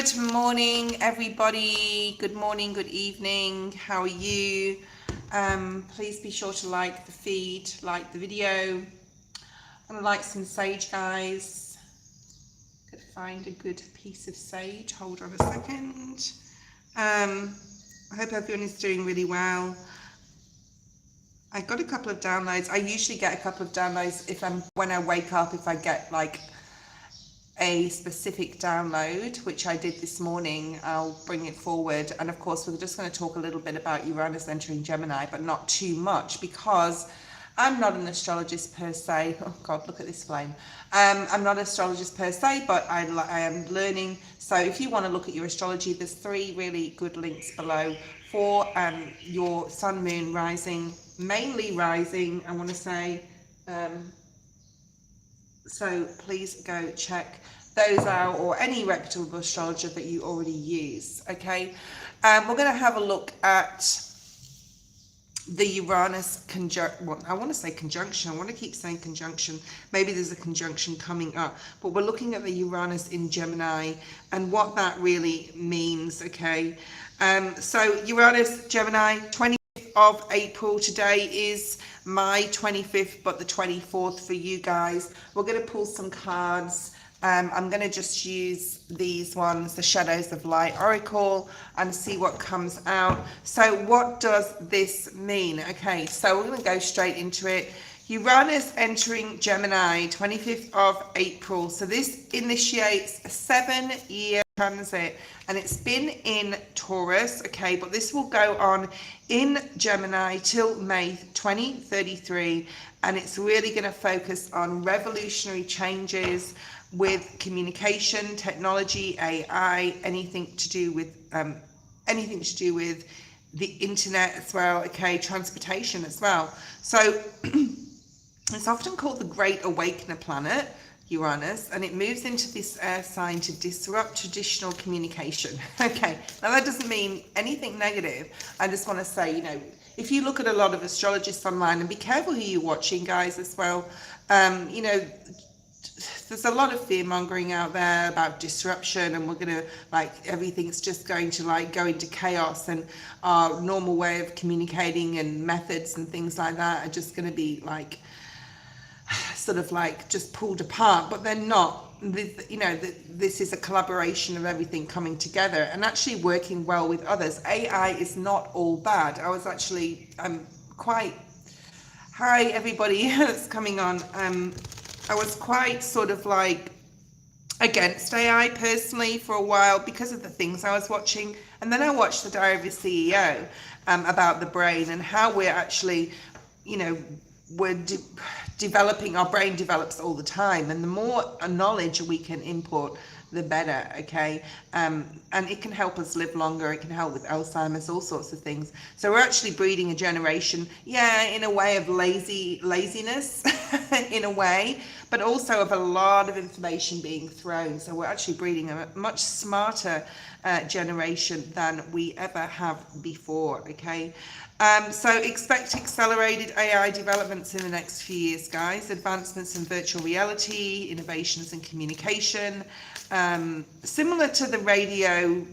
Good morning, everybody. Good morning, good evening. How are you? Please be sure to like the feed, like the video. I'm gonna light some sage, guys. Could find a good piece of sage. Hold on a second. I hope everyone is doing really well. I got a couple of downloads. I usually get a couple of downloads when I wake up, if I get like a specific download, which I did this morning, I'll bring it forward. And of course, we're just going to talk a little bit about Uranus entering Gemini, but not too much, because I'm not an astrologist per se. Oh God, look at this flame. I'm not an astrologist per se, but I am learning. So if you want to look at your astrology, there's 3 really good links below for your sun, moon, rising, mainly rising, I want to say. So please go check those out, or any reputable astrologer that you already use. Okay, we're going to have a look at the Uranus conjunction. Well, I want to say conjunction. I want to keep saying conjunction. Maybe there's a conjunction coming up, but we're looking at the Uranus in Gemini and what that really means. Okay, so Uranus Gemini, 20th of April. Today is my 25th, but the 24th for you guys. We're going to pull some cards. I'm going to just use these ones, the Shadows of Light Oracle, and see what comes out. So what does this mean? Okay, so we're going to go straight into it. Uranus entering Gemini, 25th of April. So this initiates a 7-year transit, and it's been in Taurus, okay, but this will go on in Gemini till May 2033, and it's really going to focus on revolutionary changes with communication, technology, AI, anything to do with the internet as well, okay, transportation as well. So it's often called the Great Awakener planet, Uranus, and it moves into this air sign to disrupt traditional communication. Okay, now that doesn't mean anything negative. I just want to say, if you look at a lot of astrologists online, and be careful who you're watching, guys, as well, there's a lot of fear mongering out there about disruption, and we're going to, everything's just going to go into chaos, and our normal way of communicating and methods and things like that are just going to be just pulled apart. But they're not. This is a collaboration of everything coming together and actually working well with others. AI is not all bad. I was actually quite, hi everybody that's coming on. I was quite against AI personally for a while because of the things I was watching, and then I watched the Diary of a CEO about the brain and how we're actually, we're developing. Our brain develops all the time, and the more knowledge we can import, the better. Okay, and it can help us live longer. It can help with Alzheimer's, all sorts of things. So we're actually breeding a generation, in a way of laziness in a way, but also of a lot of information being thrown. So we're actually breeding a much smarter generation than we ever have before. Okay, so expect accelerated AI developments in the next few years, guys. Advancements in virtual reality, innovations in communication, similar to the radio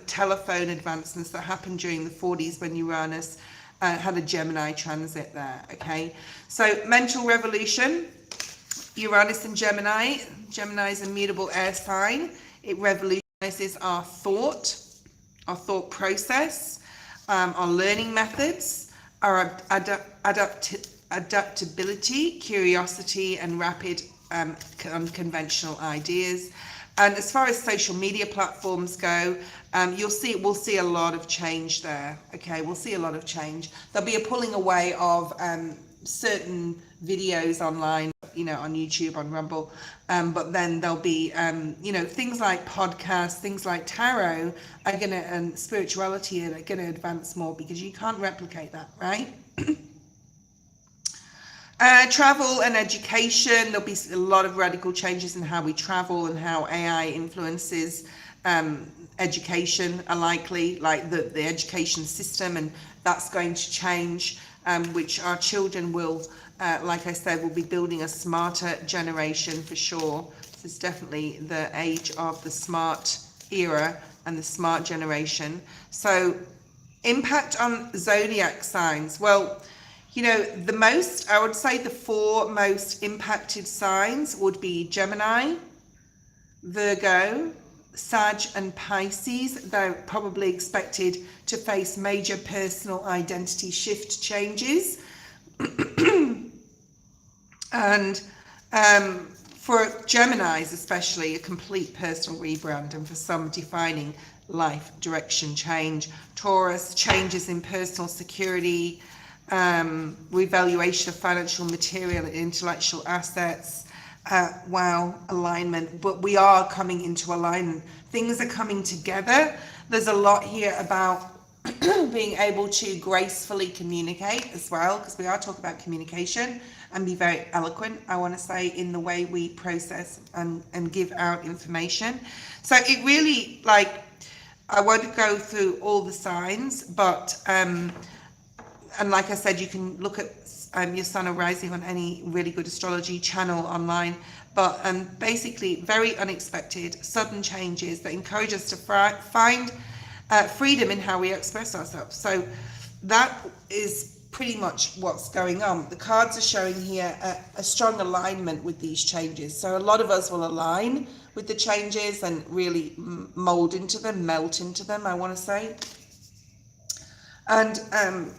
telephone advancements that happened during the 40s when Uranus had a Gemini transit there. Okay, so mental revolution, Uranus in Gemini. Gemini is a mutable air sign. It revolutionizes our thought process, our learning methods, our adaptability, curiosity, and rapid unconventional ideas. And as far as social media platforms go, we'll see a lot of change there. Okay, we'll see a lot of change. There'll be a pulling away of certain videos online, on YouTube, on Rumble, but then there'll be, things like podcasts, things like tarot and spirituality are going to advance more, because you can't replicate that, right? Travel and education, there'll be a lot of radical changes in how we travel and how AI influences education are likely, the education system, and that's going to change, which our children will, like I said, will be building a smarter generation for sure. This is definitely the age of the smart era and the smart generation. So impact on zodiac signs. Well, you know, I would say the 4 most impacted signs would be Gemini, Virgo, Sag and Pisces. They're probably expected to face major personal identity shift changes. And for Geminis especially, a complete personal rebrand, and for some, defining life direction change. Taurus, changes in personal security, revaluation of financial, material and intellectual assets. Wow, alignment. But we are coming into alignment. Things are coming together. There's a lot here about being able to gracefully communicate as well, because we are talking about communication, and be very eloquent, I want to say, in the way we process and give out information. So it really, like, I won't go through all the signs, but and like I said, you can look at your sun or rising on any really good astrology channel online. But basically, very unexpected, sudden changes that encourage us to find freedom in how we express ourselves. So that is pretty much what's going on. The cards are showing here a strong alignment with these changes. So a lot of us will align with the changes and really mold into them, melt into them, I want to say. And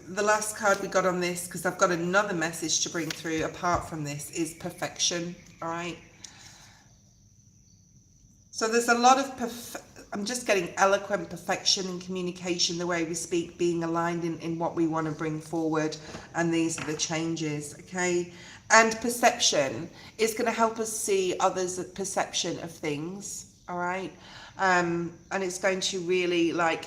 the last card we got on this, because I've got another message to bring through apart from this, is perfection. All right. So there's a lot of I'm just getting eloquent perfection in communication, the way we speak, being aligned in what we want to bring forward. And these are the changes, okay? And perception is going to help us see others' perception of things, all right? And it's going to really, like,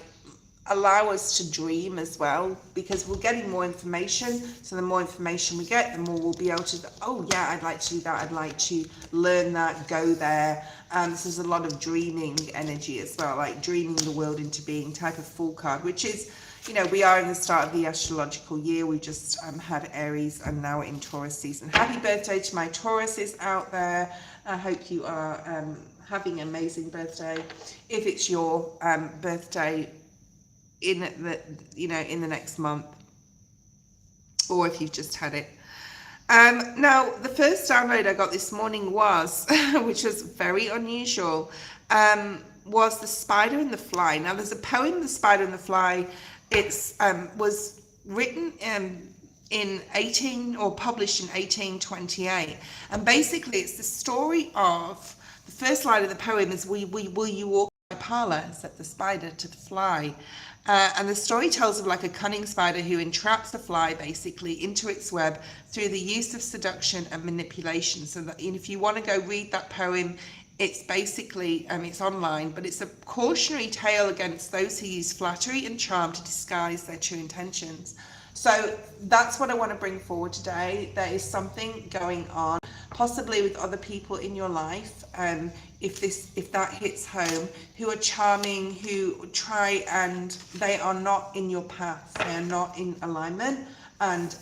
allow us to dream as well, because we're getting more information. So the more information we get, the more we'll be able to, oh yeah, I'd like to do that, I'd like to learn that, go there. So there's a lot of dreaming energy as well, like dreaming the world into being type of Fool card, which is, you know, we are in the start of the astrological year. We just had Aries, and now we're in Taurus season. Happy birthday to my Tauruses out there. I hope you are having an amazing birthday. If it's your birthday in the, you know, in the next month, or if you've just had it. Now, the first download I got this morning was, which was very unusual, was The Spider and the Fly. Now, there's a poem, The Spider and the Fly. It's was written in published in 1828, and basically it's the story of, the first line of the poem is, will you walk my parlour, said the spider to the fly. And the story tells of, like, a cunning spider who entraps the fly basically into its web through the use of seduction and manipulation. So that, if you want to go read that poem, it's basically, it's online, but it's a cautionary tale against those who use flattery and charm to disguise their true intentions. So that's what I want to bring forward today. There is something going on, possibly with other people in your life, if that hits home, who are charming, who try, and they are not in your path, they are not in alignment, and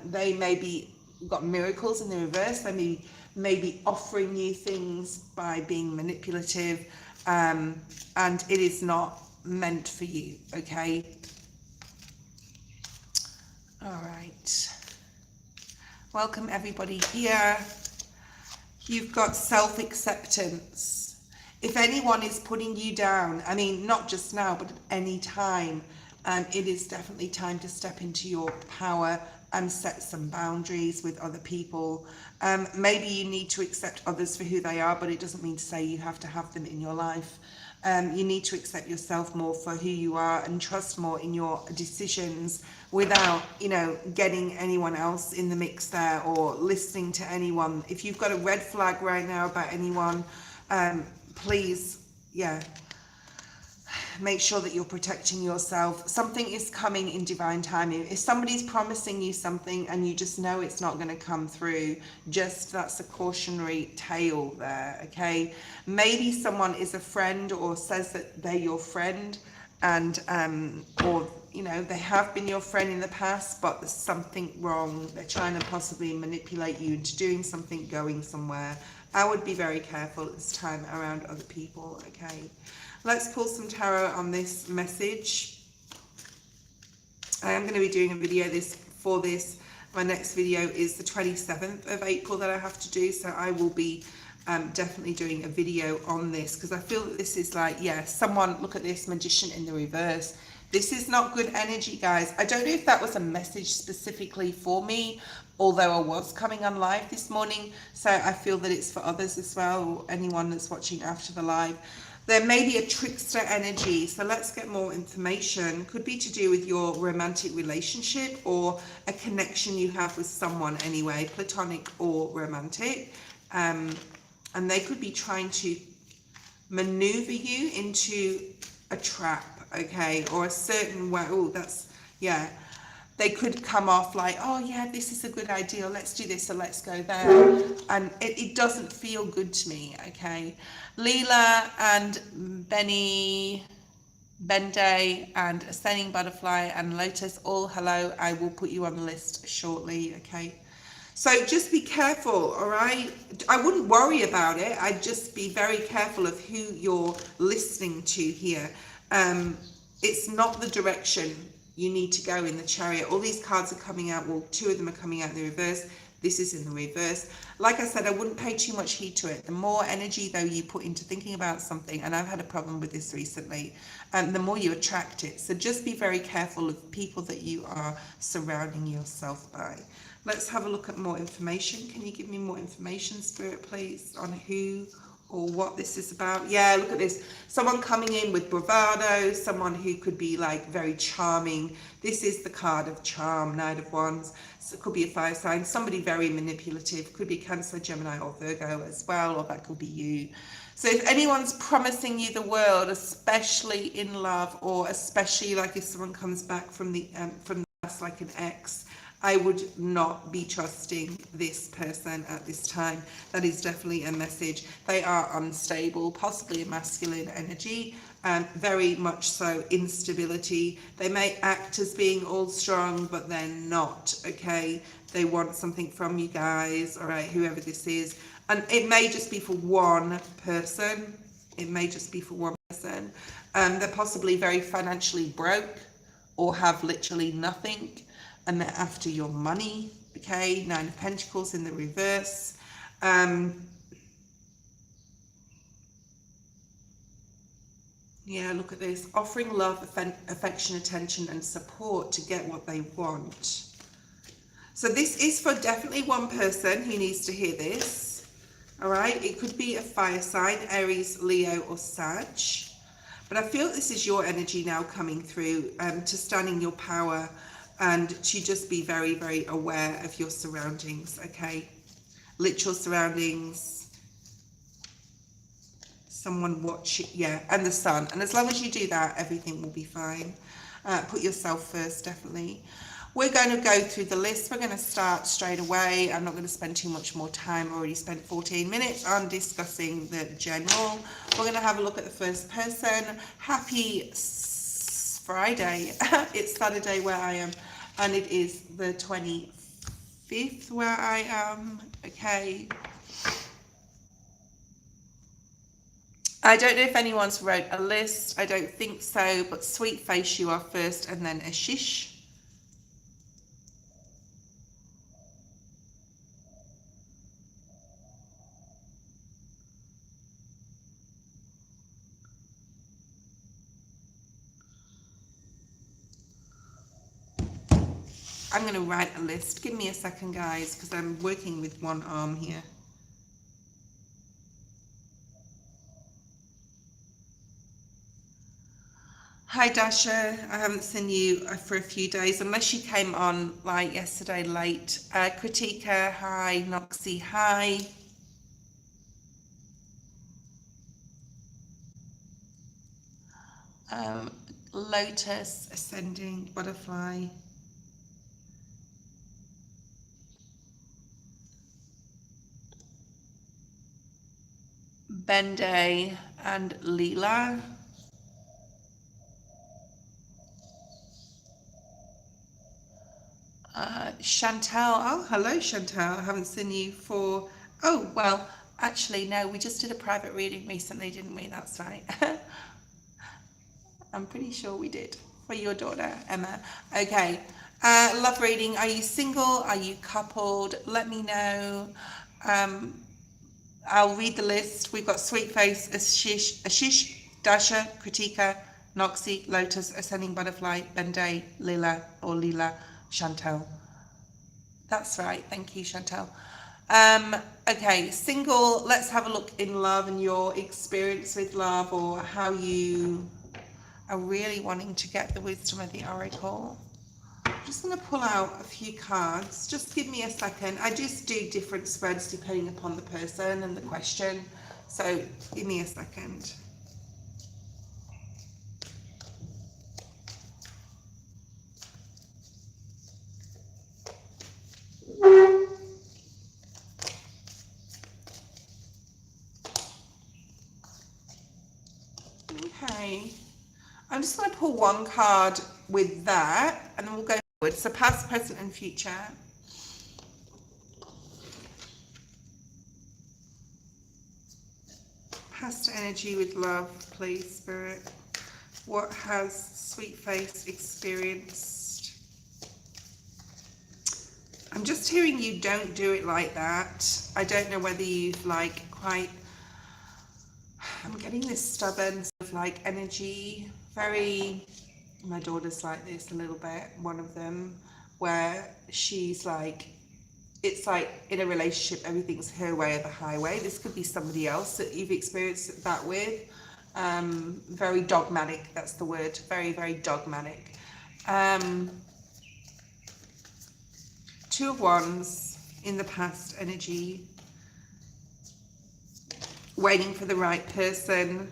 they maybe got miracles in the reverse. They may be offering you things by being manipulative, and it is not meant for you, okay? All right, welcome everybody here. You've got self-acceptance. If anyone is putting you down, I mean, not just now, but at any time, it is definitely time to step into your power and set some boundaries with other people. Maybe you need to accept others for who they are, but it doesn't mean to say you have to have them in your life. You need to accept yourself more for who you are and trust more in your decisions without, getting anyone else in the mix there or listening to anyone. If you've got a red flag right now about anyone, please, make sure that you're protecting yourself. Something is coming in divine timing. If somebody's promising you something and you just know it's not going to come through, that's a cautionary tale there, okay? Maybe someone is a friend or says that they're your friend, and or they have been your friend in the past, but there's something wrong. They're trying to possibly manipulate you into doing something, going somewhere. I would be very careful this time around other people, okay? Let's pull some tarot on this message. I am going to be doing a video for this. My next video is the 27th of April that I have to do, so I will be definitely doing a video on this, because I feel that this is like, yeah, someone, look at this, Magician in the reverse. This is not good energy, guys. I don't know if that was a message specifically for me, although I was coming on live this morning, so I feel that it's for others as well, or anyone that's watching after the live. There may be a trickster energy, so let's get more information. Could be to do with your romantic relationship or a connection you have with someone anyway, platonic or romantic. And they could be trying to maneuver you into a trap, okay, or a certain way. Oh, that's, yeah. They could come off like, oh yeah, this is a good idea, let's do this, or let's go there. And it doesn't feel good to me, okay? Leela and Bende and Ascending Butterfly and Lotus, all hello. I will put you on the list shortly, okay? So just be careful, all right? I wouldn't worry about it. I'd just be very careful of who you're listening to here. It's not the direction you need to go in the Chariot. All these cards are coming out. Well, two of them are coming out in the reverse. This is in the reverse. Like I said, I wouldn't pay too much heed to it. The more energy, though, you put into thinking about something, and I've had a problem with this recently, the more you attract it. So just be very careful of people that you are surrounding yourself by. Let's have a look at more information. Can you give me more information, Spirit, please, on who or what this is about? Yeah, look at this. Someone coming in with bravado, someone who could be like very charming. This is the card of charm, Knight of Wands. So it could be a fire sign, somebody very manipulative, could be Cancer, Gemini or Virgo as well, or that could be you. So if anyone's promising you the world, especially in love, or especially like if someone comes back from the past, like an ex, I would not be trusting this person at this time. That is definitely a message. They are unstable, possibly a masculine energy, very much so instability. They may act as being all strong, but they're not, okay? They want something from you guys, all right, whoever this is. And it may just be for one person. It may just be for one person. They're possibly very financially broke or have literally nothing, and they're after your money, okay? Nine of Pentacles in the reverse. Yeah, look at this. Offering love, affection, attention, and support to get what they want. So this is for definitely one person who needs to hear this, all right? It could be a fire sign, Aries, Leo, or Sag. But I feel this is your energy now coming through, to stand in your power, and to just be very, very aware of your surroundings, okay? Literal surroundings, someone watching, yeah, and the sun. And as long as you do that, everything will be fine. Put yourself first, definitely. We're going to go through the list. We're going to start straight away. I'm not going to spend too much more time. I already spent 14 minutes on discussing the general. We're going to have a look at the first person. Happy Friday. It's Saturday where I am, and it is the 25th where I am, okay? I don't know if anyone's wrote a list. I don't think so, but Sweet Face, you are first, and then Ashish. I'm going to write a list. Give me a second, guys, because I'm working with one arm here. Hi, Dasha. I haven't seen you for a few days, unless you came on like yesterday late. Kritika, hi. Noxie, hi. Lotus, Ascending Butterfly. Bende and Leela. Chantal. Oh, hello, Chantal. I haven't seen you for, oh, well, Actually, no, we just did a private reading recently, didn't we? That's right. I'm pretty sure we did, for your daughter, Emma. Okay. Love reading. Are you single? Are you coupled? Let me know. I'll read the list. We've got Sweet Face, Ashish, Dasha, Kritika, Noxie, Lotus, Ascending Butterfly, Benday, Lila, Chantel. That's right. Thank you, Chantel. Okay, single. Let's have a look in love and your experience with love, or how you are really wanting to get the wisdom of the oracle. I'm just going to pull out a few cards. Just give me a second. I just do different spreads depending upon the person and the question. So give me a second. Okay. I'm just going to pull one card with that, and then we'll go forward. So past, present, and future. Past energy with love, please, Spirit. What has Sweet Face experienced? I'm just hearing you don't do it like that. I don't know whether you've like quite... I'm getting this stubborn sort of like energy, very... My daughter's like this a little bit, one of them, where she's like, it's like in a relationship, everything's her way or the highway. This could be somebody else that you've experienced that with. Very dogmatic, that's the word, very, very dogmatic. Two of Wands in the past energy, waiting for the right person,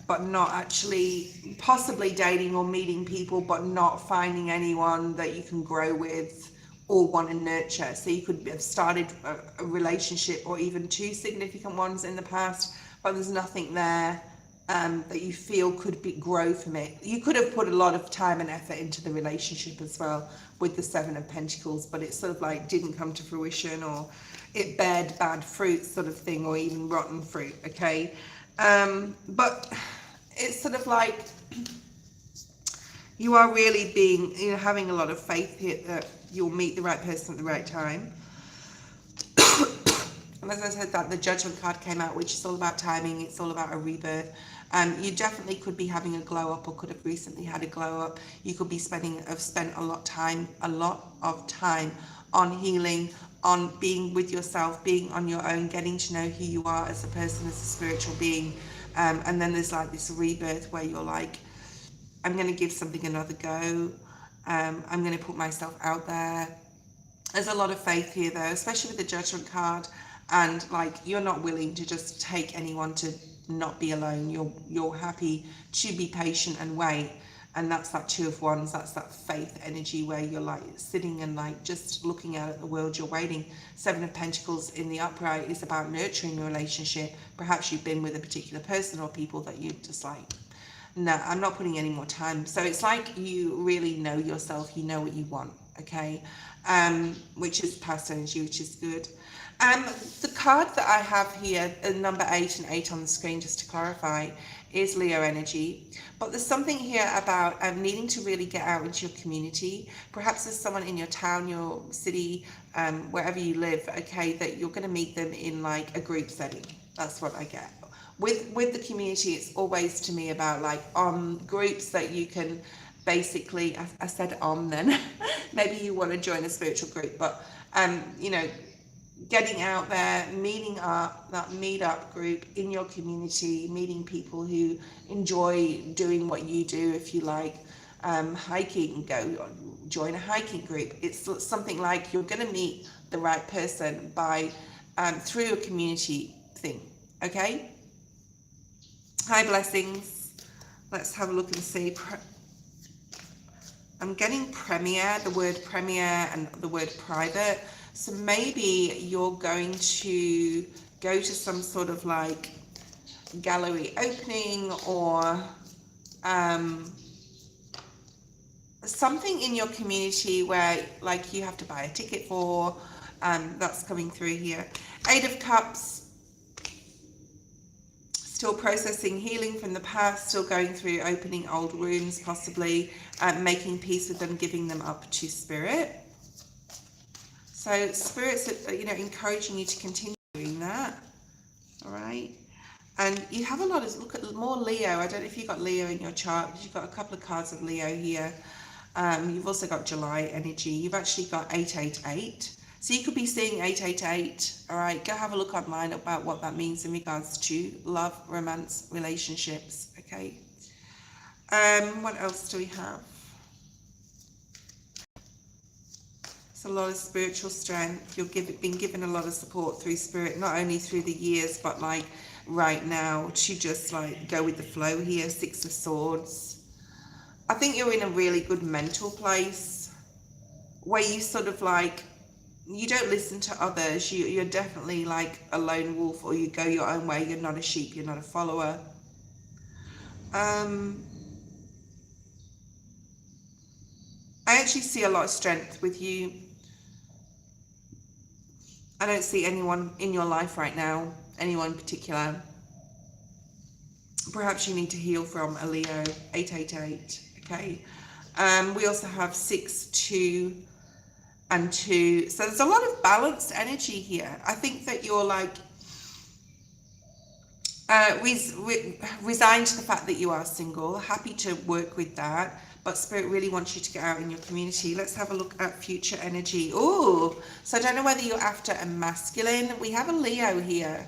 but not actually, possibly dating or meeting people, but not finding anyone that you can grow with or want to nurture. So you could have started a relationship or even two significant ones in the past, but there's nothing there that you feel could grow from it. You could have put a lot of time and effort into the relationship as well with the Seven of Pentacles, but it sort of like didn't come to fruition, or it bared bad fruit sort of thing, or even rotten fruit, okay? But it's sort of like you are really being, you know, having a lot of faith here that you'll meet the right person at the right time. And as I said, that the Judgment card came out, which is all about timing, it's all about a rebirth. You definitely could be having a glow up, or could have recently had a glow up. You could be spent a lot of time on healing, on being with yourself, being on your own, getting to know who you are as a person, as a spiritual being. And then there's like this rebirth where you're like, I'm going to give something another go. I'm going to put myself out there. There's a lot of faith here though, especially with the Judgment card. And like, you're not willing to just take anyone to not be alone. You're happy to be patient and wait. And that's that Two of Wands, that's that faith energy where you're like sitting and like just looking out at the world, you're waiting. Seven of Pentacles in the upright is about nurturing a relationship. Perhaps you've been with a particular person or people that you just like, no, I'm not putting any more time. So it's like you really know yourself, you know what you want, okay? Which is past energy, which is good. The card that I have here, number 8 and 8 on the screen, just to clarify, is Leo energy. But there's something here about needing to really get out into your community. Perhaps there's someone in your town, your city, wherever you live, okay, that you're going to meet them in like a group setting. That's what I get. With the community, it's always to me about like groups that you can basically, I said then, maybe you want to join a spiritual group, but you know, getting out there, meeting up, that meetup group in your community, meeting people who enjoy doing what you do. If you like hiking, go join a hiking group. It's something like you're going to meet the right person by through a community thing, okay? Hi, blessings. Let's have a look and see. I'm getting premiere, the word premiere and the word private. So maybe you're going to go to some sort of like gallery opening, or something in your community where like you have to buy a ticket for. That's coming through here. 8 of Cups. Still processing healing from the past, still going through opening old wounds, possibly making peace with them, giving them up to spirit. So spirit's, you know, encouraging you to continue doing that. All right. And you have a lot of, look at more Leo. I don't know if you've got Leo in your chart, because you've got a couple of cards of Leo here. You've also got July energy. You've actually got 888. So you could be seeing 888. All right, go have a look online about what that means in regards to love, romance, relationships. Okay. What else do we have? It's a lot of spiritual strength. You've been given a lot of support through spirit, not only through the years, but like right now, to just like go with the flow here. 6 of Swords. I think you're in a really good mental place where you sort of like, you don't listen to others. You're definitely like a lone wolf, or you go your own way. You're not a sheep. You're not a follower. I actually see a lot of strength with you. I don't see anyone in your life right now, anyone in particular. Perhaps you need to heal from a Leo. 888. Okay. We also have 6, 2, and 2. So there's a lot of balanced energy here. I think that you're like resigned to the fact that you are single, happy to work with that, but spirit really wants you to get out in your community. Let's have a look at future energy. Oh, so I don't know whether you're after a masculine. We have a Leo here.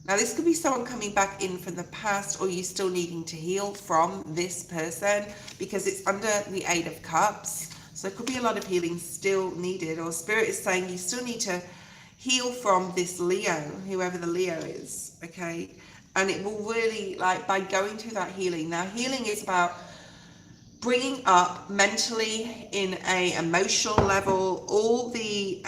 Now this could be someone coming back in from the past, or you still needing to heal from this person, because it's under the 8 of Cups. So there could be a lot of healing still needed, or spirit is saying you still need to heal from this Leo, whoever the Leo is, okay? And it will really, like, by going through that healing. Now, healing is about bringing up mentally, in a emotional level, all the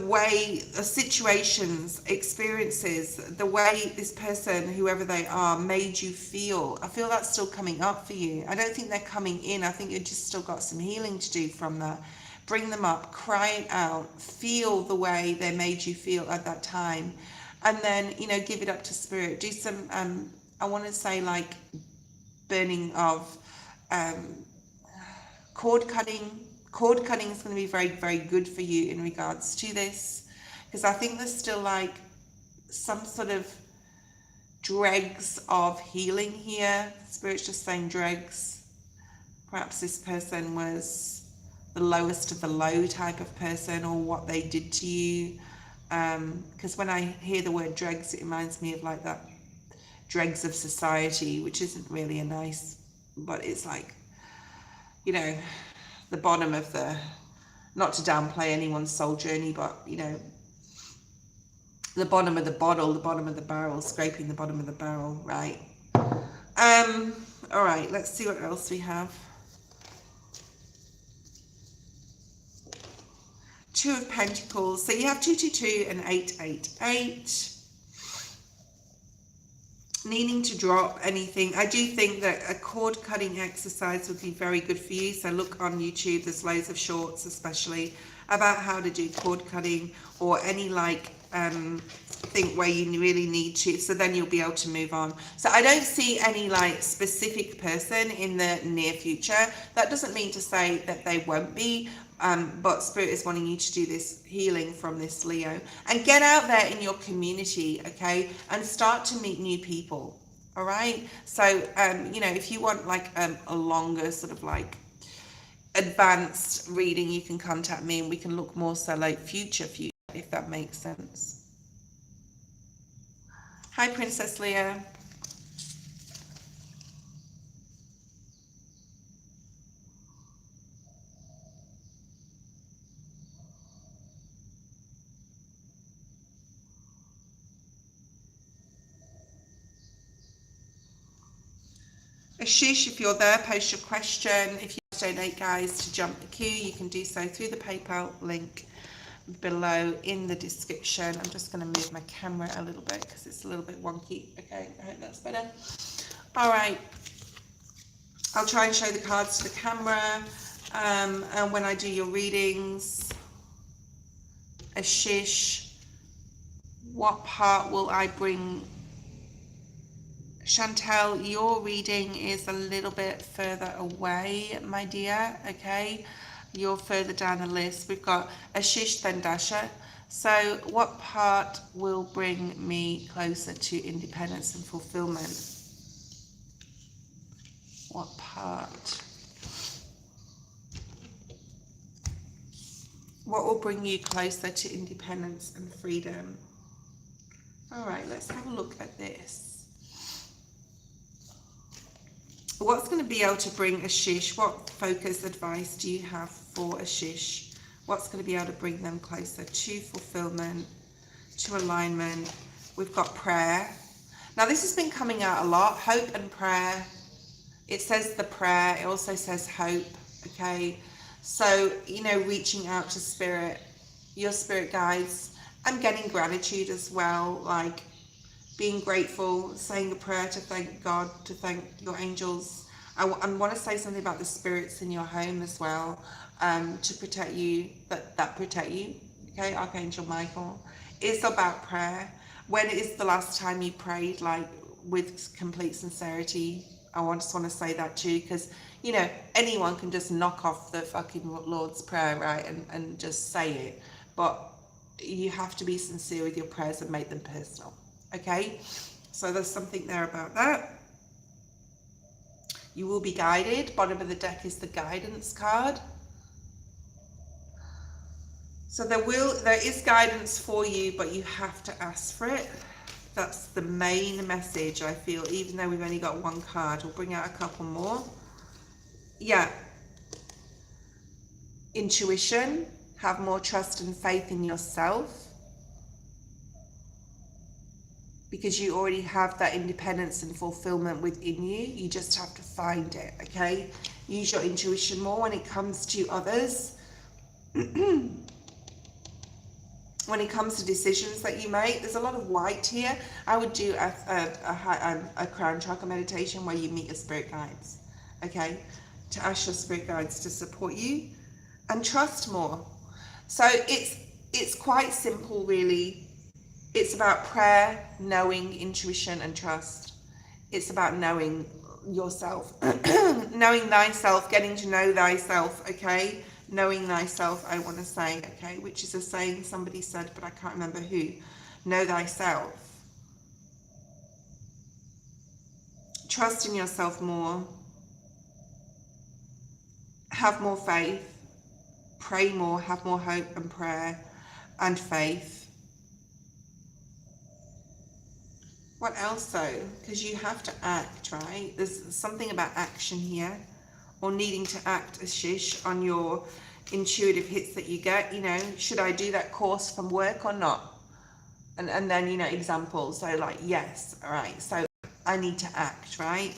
way, the situations, experiences, the way this person, whoever they are, made you feel. I feel that's still coming up for you. I don't think they're coming in. I think you've just still got some healing to do from that. Bring them up, cry it out, feel the way they made you feel at that time. And then, you know, give it up to spirit. Do some, I want to say like burning of cord cutting. Cord cutting is going to be very, very good for you in regards to this, because I think there's still like some sort of dregs of healing here. Spirit's just saying dregs. Perhaps this person was the lowest of the low type of person, or what they did to you. Because when I hear the word dregs, it reminds me of like that dregs of society, which isn't really a nice, but it's like, you know, the bottom of the, not to downplay anyone's soul journey, but you know, the bottom of the bottle, the bottom of the barrel, scraping the bottom of the barrel, right? All right, let's see what else we have. 2 of Pentacles. So you have 222 and 888. Needing to drop anything. I do think that a cord cutting exercise would be very good for you. So look on YouTube. There's loads of shorts, especially about how to do cord cutting, or any like thing where you really need to. So then you'll be able to move on. So I don't see any like specific person in the near future. That doesn't mean to say that they won't be. But spirit is wanting you to do this healing from this Leo, and get out there in your community, okay, and start to meet new people. All right. So you know, if you want like a longer sort of like advanced reading, you can contact me and we can look more so like future, if that makes sense. Hi, Princess Leah. Ashish, if you're there, post your question. If you donate, guys, to jump the queue, you can do so through the PayPal link below in the description. I'm just going to move my camera a little bit because it's a little bit wonky. Okay, I hope that's better. All right. I'll try and show the cards to the camera. And when I do your readings, Ashish, What part will I bring? Chantel, your reading is a little bit further away, my dear, okay? You're further down the list. We've got Ashish, then Dasha. So what part will bring me closer to independence and fulfillment? What part? What will bring you closer to independence and freedom? All right, let's have a look at this. What's going to be able to bring Ashish? What focus advice do you have for Ashish? What's going to be able to bring them closer to fulfillment, to alignment? We've got prayer. Now this has been coming out a lot, hope and prayer. It says the prayer, it also says hope, okay? So, you know, reaching out to spirit, your spirit guides. I'm getting gratitude as well, like being grateful, saying a prayer to thank God, to thank your angels. I want to say something about the spirits in your home as well, to protect you, that protect you, okay? Archangel Michael. It's about prayer. When is the last time you prayed, like, with complete sincerity? I just want to say that too, because, you know, anyone can just knock off the fucking Lord's Prayer, right, and just say it. But you have to be sincere with your prayers and make them personal. Okay, so there's something there about that. You will be guided. Bottom of the deck is the guidance card. So there is guidance for you, but you have to ask for it. That's the main message, I feel, even though we've only got one card. We'll bring out a couple more. Yeah. Intuition. Have more trust and faith in yourself, because you already have that independence and fulfillment within you. You just have to find it, okay? Use your intuition more when it comes to others. When it comes to decisions that you make, there's a lot of white here. I would do a crown chakra meditation where you meet your spirit guides, okay? To ask your spirit guides to support you and trust more. So it's quite simple, really. It's about prayer, knowing, intuition, and trust. It's about knowing yourself, knowing thyself, getting to know thyself, okay? Knowing thyself, I want to say, okay? Which is a saying somebody said, but I can't remember who. Know thyself. Trust in yourself more. Have more faith. Pray more. Have more hope and prayer and faith. What else though? Because you have to act, right? There's something about action here, or needing to act, Ashish, on your intuitive hits that you get. You know, should I do that course from work or not? And then, you know, examples. So like, yes, all right. So I need to act, right?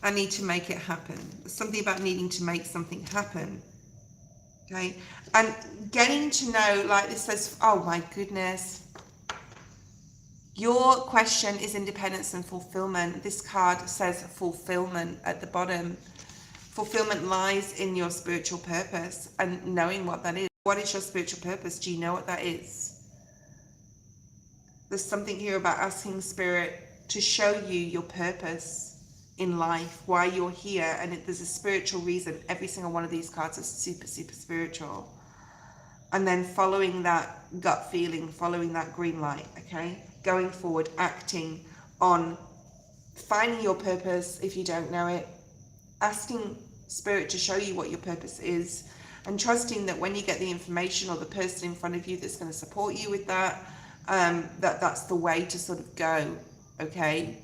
I need to make it happen. There's something about needing to make something happen. Okay. And getting to know, like this says, oh my goodness. Your question is independence and fulfillment. This card says fulfillment at the bottom. Fulfillment lies in your spiritual purpose and knowing what that is. What is your spiritual purpose? Do you know what that is? There's something here about asking Spirit to show you your purpose in life, why you're here. And there's a spiritual reason. Every single one of these cards is super, super spiritual. And then following that gut feeling, following that green light, okay? Going forward, acting on finding your purpose if you don't know it, asking Spirit to show you what your purpose is, and trusting that when you get the information or the person in front of you that's going to support you with that, that's the way to sort of go, okay?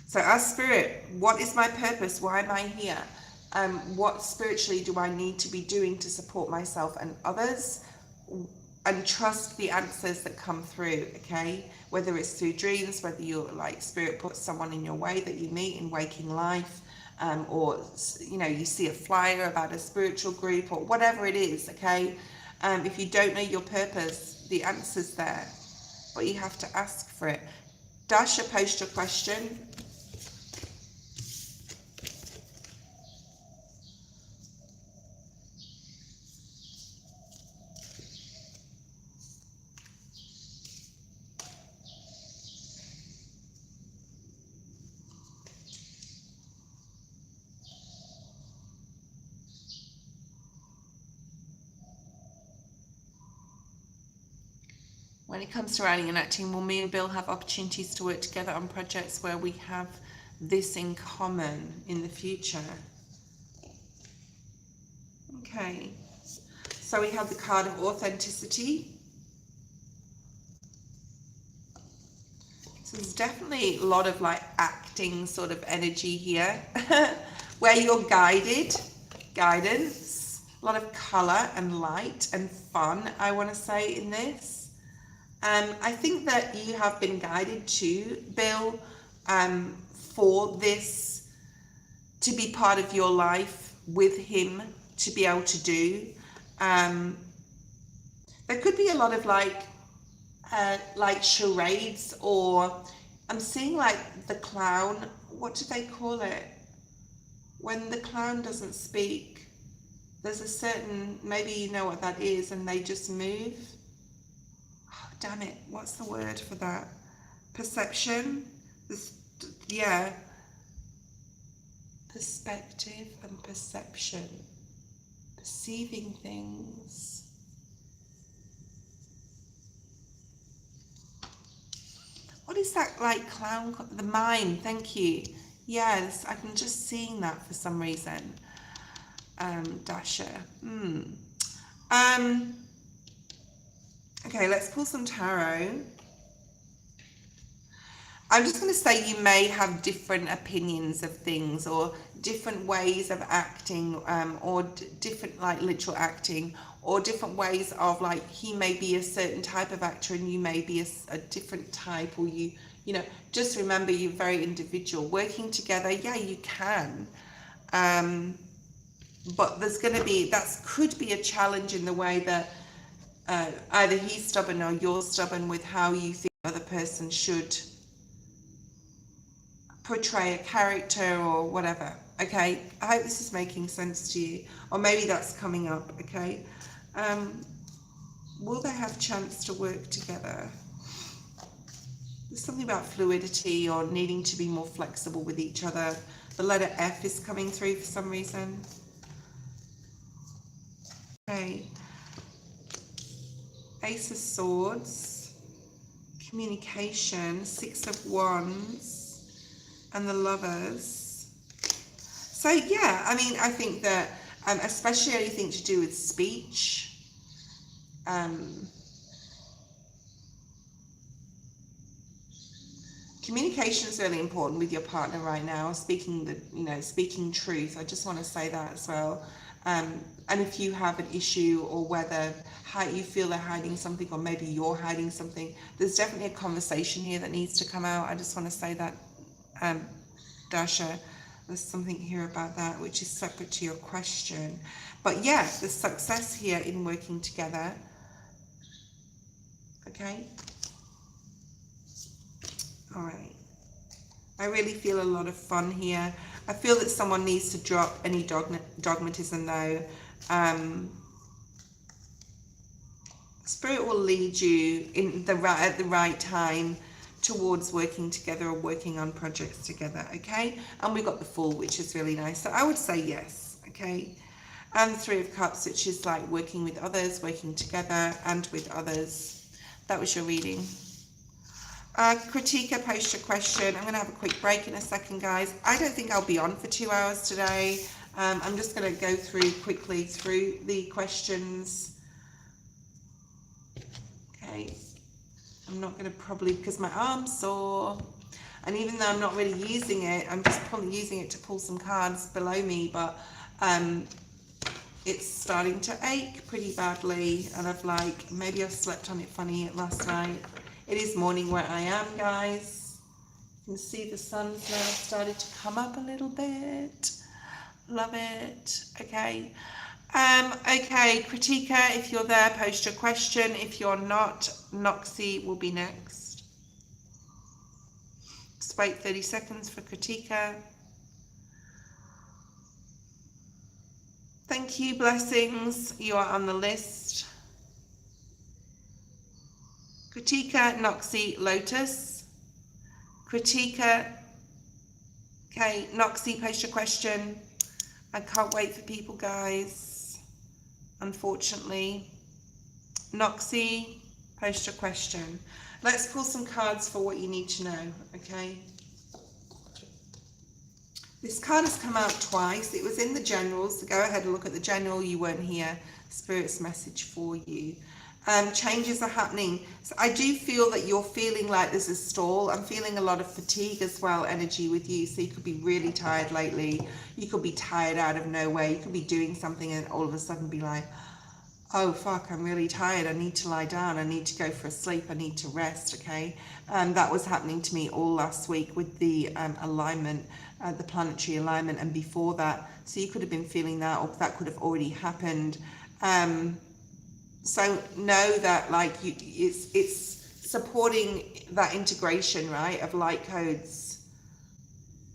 So ask Spirit, what is my purpose? Why am I here? What spiritually do I need to be doing to support myself and others? And trust the answers that come through, okay? Whether it's through dreams, whether you're like Spirit puts someone in your way that you meet in waking life, or, you know, you see a flyer about a spiritual group or whatever it is, okay? If you don't know your purpose, the answer's there, but you have to ask for it. Dasha, post your question. when it comes to writing and acting, will me and Bill have opportunities to work together on projects where we have this in common in the future? Okay, so we have the card of authenticity. So there's definitely a lot of like acting sort of energy here where you're guidance, a lot of color and light and fun, I want to say, in this. I think that you have been guided to, Bill, for this to be part of your life with him, to be able to do. There could be a lot of like charades, or I'm seeing like the clown. What do they call it? When the clown doesn't speak, there's a certain, maybe you know what that is, and they just move. Oh, damn it. What's the word for that? Perception? Yeah. Perspective and perception. Perceiving things. What is that like clown? The mime, thank you. Yes, I'm just seeing that for some reason. Dasher. Okay, let's pull some tarot. I'm just going to say you may have different opinions of things, or different ways of acting, or different like literal acting, or different ways of like, he may be a certain type of actor and you may be a different type, or you know, just remember you're very individual. Working together, yeah, you can. But there's going to be, that could be a challenge in the way that either he's stubborn or you're stubborn with how you think the other person should portray a character or whatever. Okay, I hope this is making sense to you, or maybe that's coming up. Okay, will they have chance to work together? There's something about fluidity or needing to be more flexible with each other. The letter F is coming through for some reason. Okay, Ace of Swords, communication, Six of Wands, and the Lovers. So yeah, I mean, I think that especially anything to do with speech, communication is really important with your partner right now. Speaking truth. I just want to say that as well. And if you have an issue, or whether you feel they're hiding something, or maybe you're hiding something, there's definitely a conversation here that needs to come out. I just want to say that, Dasha, there's something here about that which is separate to your question. But yeah, there's success here in working together. Okay. All right. I really feel a lot of fun here. I feel that someone needs to drop any dogmatism though. Spirit will lead you at the right time towards working together or working on projects together, okay? And we've got the Fool, which is really nice. So I would say yes, okay? And the Three of Cups, which is like working with others, working together and with others. That was your reading. Kritika, post your question. I'm going to have a quick break in a second, guys. I don't think I'll be on for 2 hours today. I'm just going to go quickly through the questions. Okay. I'm not going to probably, because my arm's sore. And even though I'm not really using it, I'm just using it to pull some cards below me. But it's starting to ache pretty badly. And maybe I've slept on it funny last night. It is morning where I am, guys. You can see the sun's now started to come up a little bit. Love it. Okay. Okay, Kritika, if you're there, post your question. If you're not, Noxie will be next. Just wait 30 seconds for Kritika. Thank you, blessings. You are on the list. Kritika, Noxie, Lotus. Kritika. Okay, Noxie, post your question. I can't wait for people, guys. Unfortunately. Noxie, Post your question. Let's pull some cards for what you need to know, okay? This card has come out twice. It was in the generals, so go ahead and look at the general. You weren't here. Spirit's message for you. Changes are happening. So I do feel that you're feeling like there's a stall. I'm feeling a lot of fatigue as well, energy with you. So you could be really tired lately. You could be tired out of nowhere. You could be doing something and all of a sudden be like, oh fuck, I'm really tired. I need to lie down. I need to go for a sleep. I need to rest, okay? That was happening to me all last week with the alignment, the planetary alignment, and before that. So you could have been feeling that, or that could have already happened. So know that, like, it's supporting that integration, right, of light codes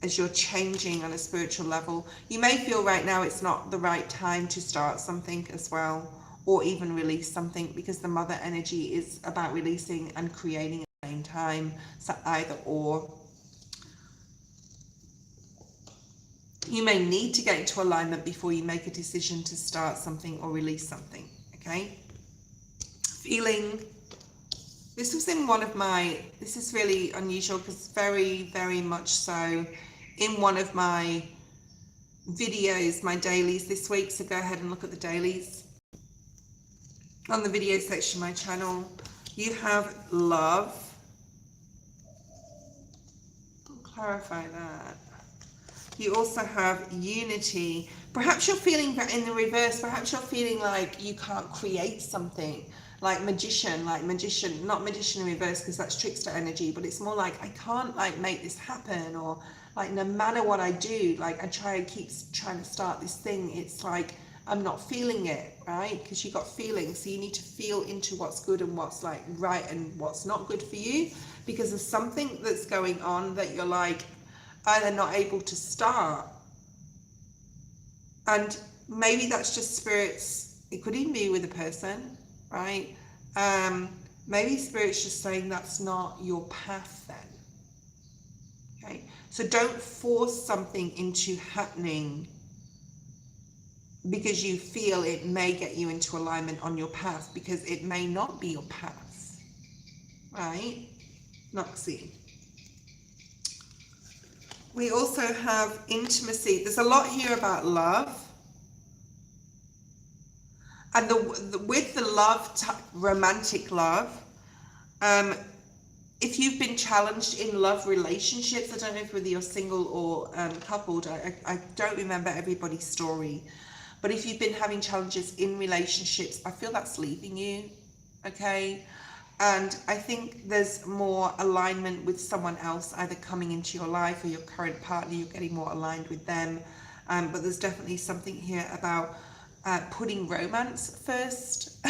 as you're changing on a spiritual level. You may feel right now it's not the right time to start something as well, or even release something, because the mother energy is about releasing and creating at the same time. So either or. You may need to get into alignment before you make a decision to start something or release something, okay? Feeling, this was in one of my, this is really unusual because very much so in one of my videos, my dailies this week. So go ahead and look at the dailies on the video section of my channel. You have love. I'll clarify that. You also have unity. Perhaps you're feeling that in the reverse. Perhaps you're feeling like you can't create something. Like magician, not magician in reverse, because that's trickster energy, but it's more like I can't like make this happen, or like no matter what I do, like I keep trying to start this thing, it's like I'm not feeling it, right? Because you got feelings, so you need to feel into what's good and what's like right and what's not good for you, because there's something that's going on that you're like either not able to start, and maybe that's just spirits. It could even be with a person, right? Maybe spirit's just saying that's not your path then, okay? So don't force something into happening because you feel it may get you into alignment on your path, because it may not be your path, right? Noxie. We also have intimacy. There's a lot here about love. And with the love, romantic love, if you've been challenged in love relationships, I don't know if whether you're single or coupled, I don't remember everybody's story, but if you've been having challenges in relationships, I feel that's leaving you, okay? And I think there's more alignment with someone else either coming into your life, or your current partner, you're getting more aligned with them. But there's definitely something here about putting romance first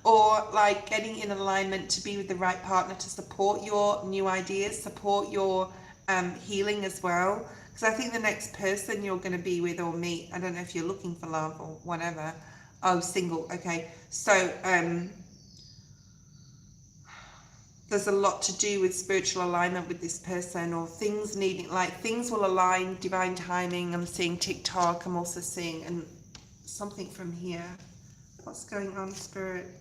or like getting in alignment to be with the right partner to support your new ideas, support your healing as well. Because I think the next person you're going to be with or meet, I don't know if you're looking for love or whatever. Oh, single, okay. So there's a lot to do with spiritual alignment with this person, or things needing, like things will align, divine timing. I'm seeing TikTok, I'm also seeing, and something from here. What's going on, spirit?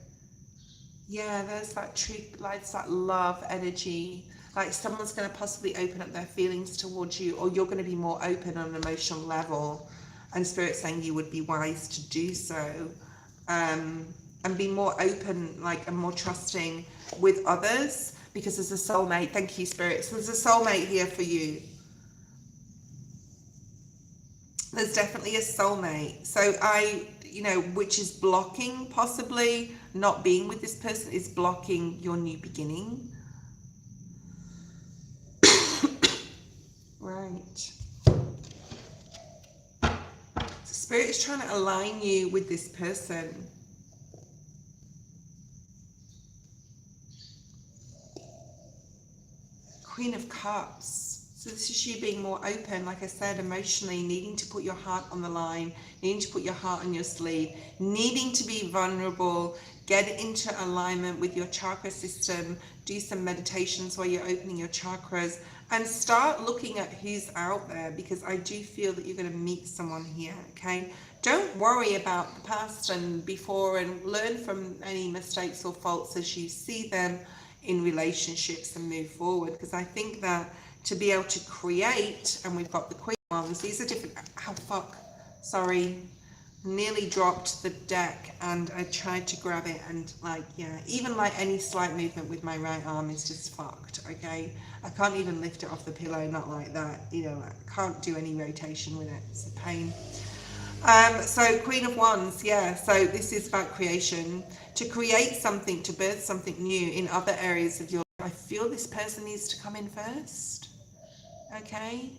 Yeah, there's that truth, like that love energy. Like someone's going to possibly open up their feelings towards you, or you're going to be more open on an emotional level. And spirit's saying you would be wise to do so. And be more open, like, and more trusting with others, because there's a soulmate. Thank you, spirit. So there's a soulmate here for you. There's definitely a soulmate. So which is blocking, possibly not being with this person, is blocking your new beginning. Right. So spirit is trying to align you with this person. Queen of Cups. So this is you being more open, like I said, emotionally, needing to put your heart on the line, needing to put your heart on your sleeve, needing to be vulnerable, get into alignment with your chakra system, do some meditations while you're opening your chakras, and start looking at who's out there, because I do feel that you're going to meet someone here, okay? Don't worry about the past and before, and learn from any mistakes or faults as you see them in relationships and move forward. Because I think that to be able to create, and we've got the Queen ones, these are different. Oh, fuck. Sorry. Nearly dropped the deck and I tried to grab it, and like, yeah, even like any slight movement with my right arm is just fucked, okay? I can't even lift it off the pillow, not like that, you know, I can't do any rotation with it, it's a pain. So Queen of Wands, yeah, so this is about creation, to create something, to birth something new in other areas of your life. I feel this person needs to come in first, okay?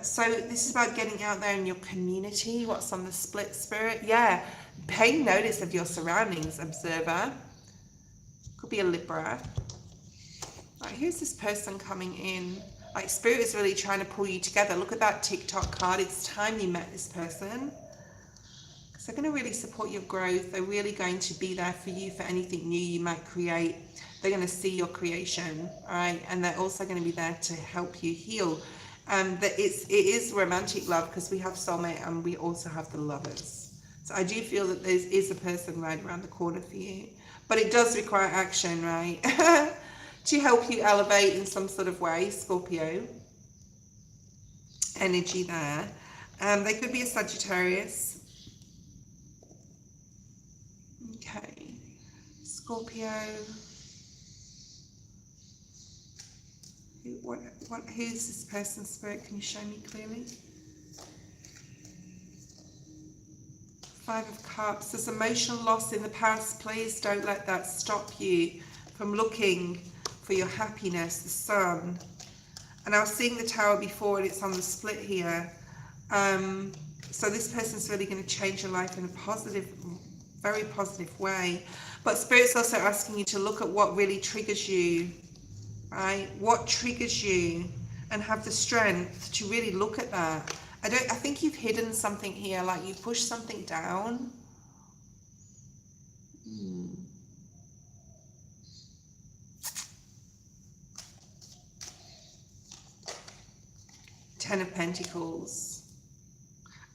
So this is about getting out there in your community. What's on the split spirit? Yeah, paying notice of your surroundings, observer. Could be a Libra. Like, who's this person coming in? Like, spirit is really trying to pull you together. Look at that TikTok card. It's time you met this person. Because they're going to really support your growth. They're really going to be there for you for anything new you might create. They're going to see your creation, all right? And they're also going to be there to help you heal. That it is romantic love, because we have soulmate and we also have the lovers. So I do feel that there is a person right around the corner for you. But it does require action, right? To help you elevate in some sort of way, Scorpio. Energy there. They could be a Sagittarius. Okay. Scorpio. Who's this person, Spirit? Can you show me clearly? Five of Cups. There's emotional loss in the past. Please don't let that stop you from looking for your happiness. The Sun. And I was seeing the Tower before, and it's on the split here. So this person's really going to change your life in a positive, very positive way. But Spirit's also asking you to look at what really triggers you. Right? What triggers you, and have the strength to really look at that. I think you've hidden something here, like you pushed something down. Ten of Pentacles.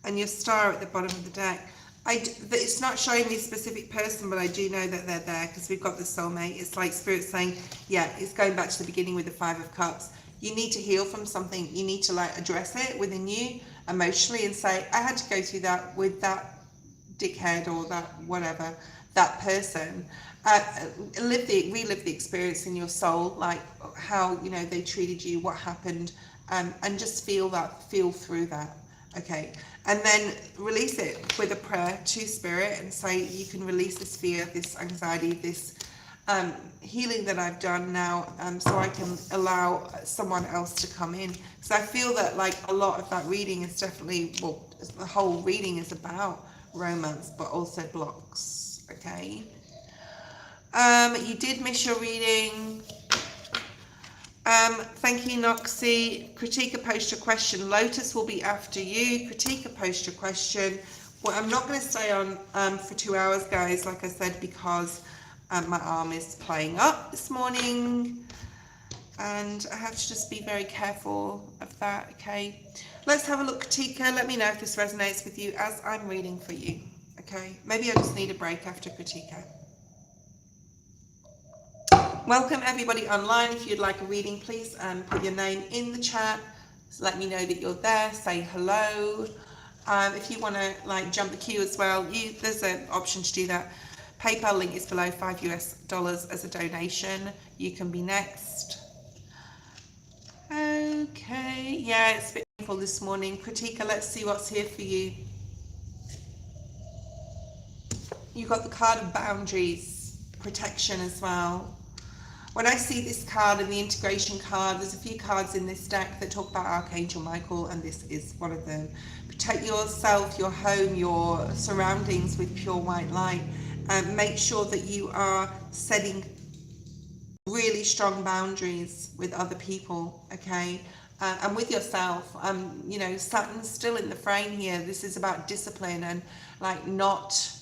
And your star at the bottom of the deck. It's not showing me a specific person, but I do know that they're there because we've got the soulmate. It's like Spirit saying, yeah, it's going back to the beginning with the Five of Cups. You need to heal from something. You need to like address it within you emotionally and say, I had to go through that with that dickhead or that whatever, that person. Relive the experience in your soul, like how, you know, they treated you, what happened, and just feel through that. Okay, and then release it with a prayer to Spirit and say, you can release this fear, this anxiety, this healing that I've done now, so I can allow someone else to come in. Because I feel that like a lot of that reading is definitely, well, the whole reading is about romance, but also blocks. Okay. You did miss your reading. Thank you, Noxie. Kritika, post your question. Lotus will be after you. Kritika, post your question. Well, I'm not going to stay on for 2 hours, guys, like I said, because my arm is playing up this morning. And I have to just be very careful of that, okay? Let's have a look, Kritika. Let me know if this resonates with you as I'm reading for you, okay? Maybe I just need a break after Kritika. Welcome everybody online. If you'd like a reading, please put your name in the chat. So let me know that you're there. Say hello. If you want to like jump the queue as well, there's an option to do that. PayPal link is below, $5 US as a donation. You can be next. Okay, yeah, it's a bit painful this morning. Kritika, let's see what's here for you. You got the card of boundaries, protection as well. When I see this card and the integration card, there's a few cards in this deck that talk about Archangel Michael, and this is one of them. Protect yourself, your home, your surroundings with pure white light. And make sure that you are setting really strong boundaries with other people, okay? And with yourself. You know, Saturn's still in the frame here. This is about discipline and like not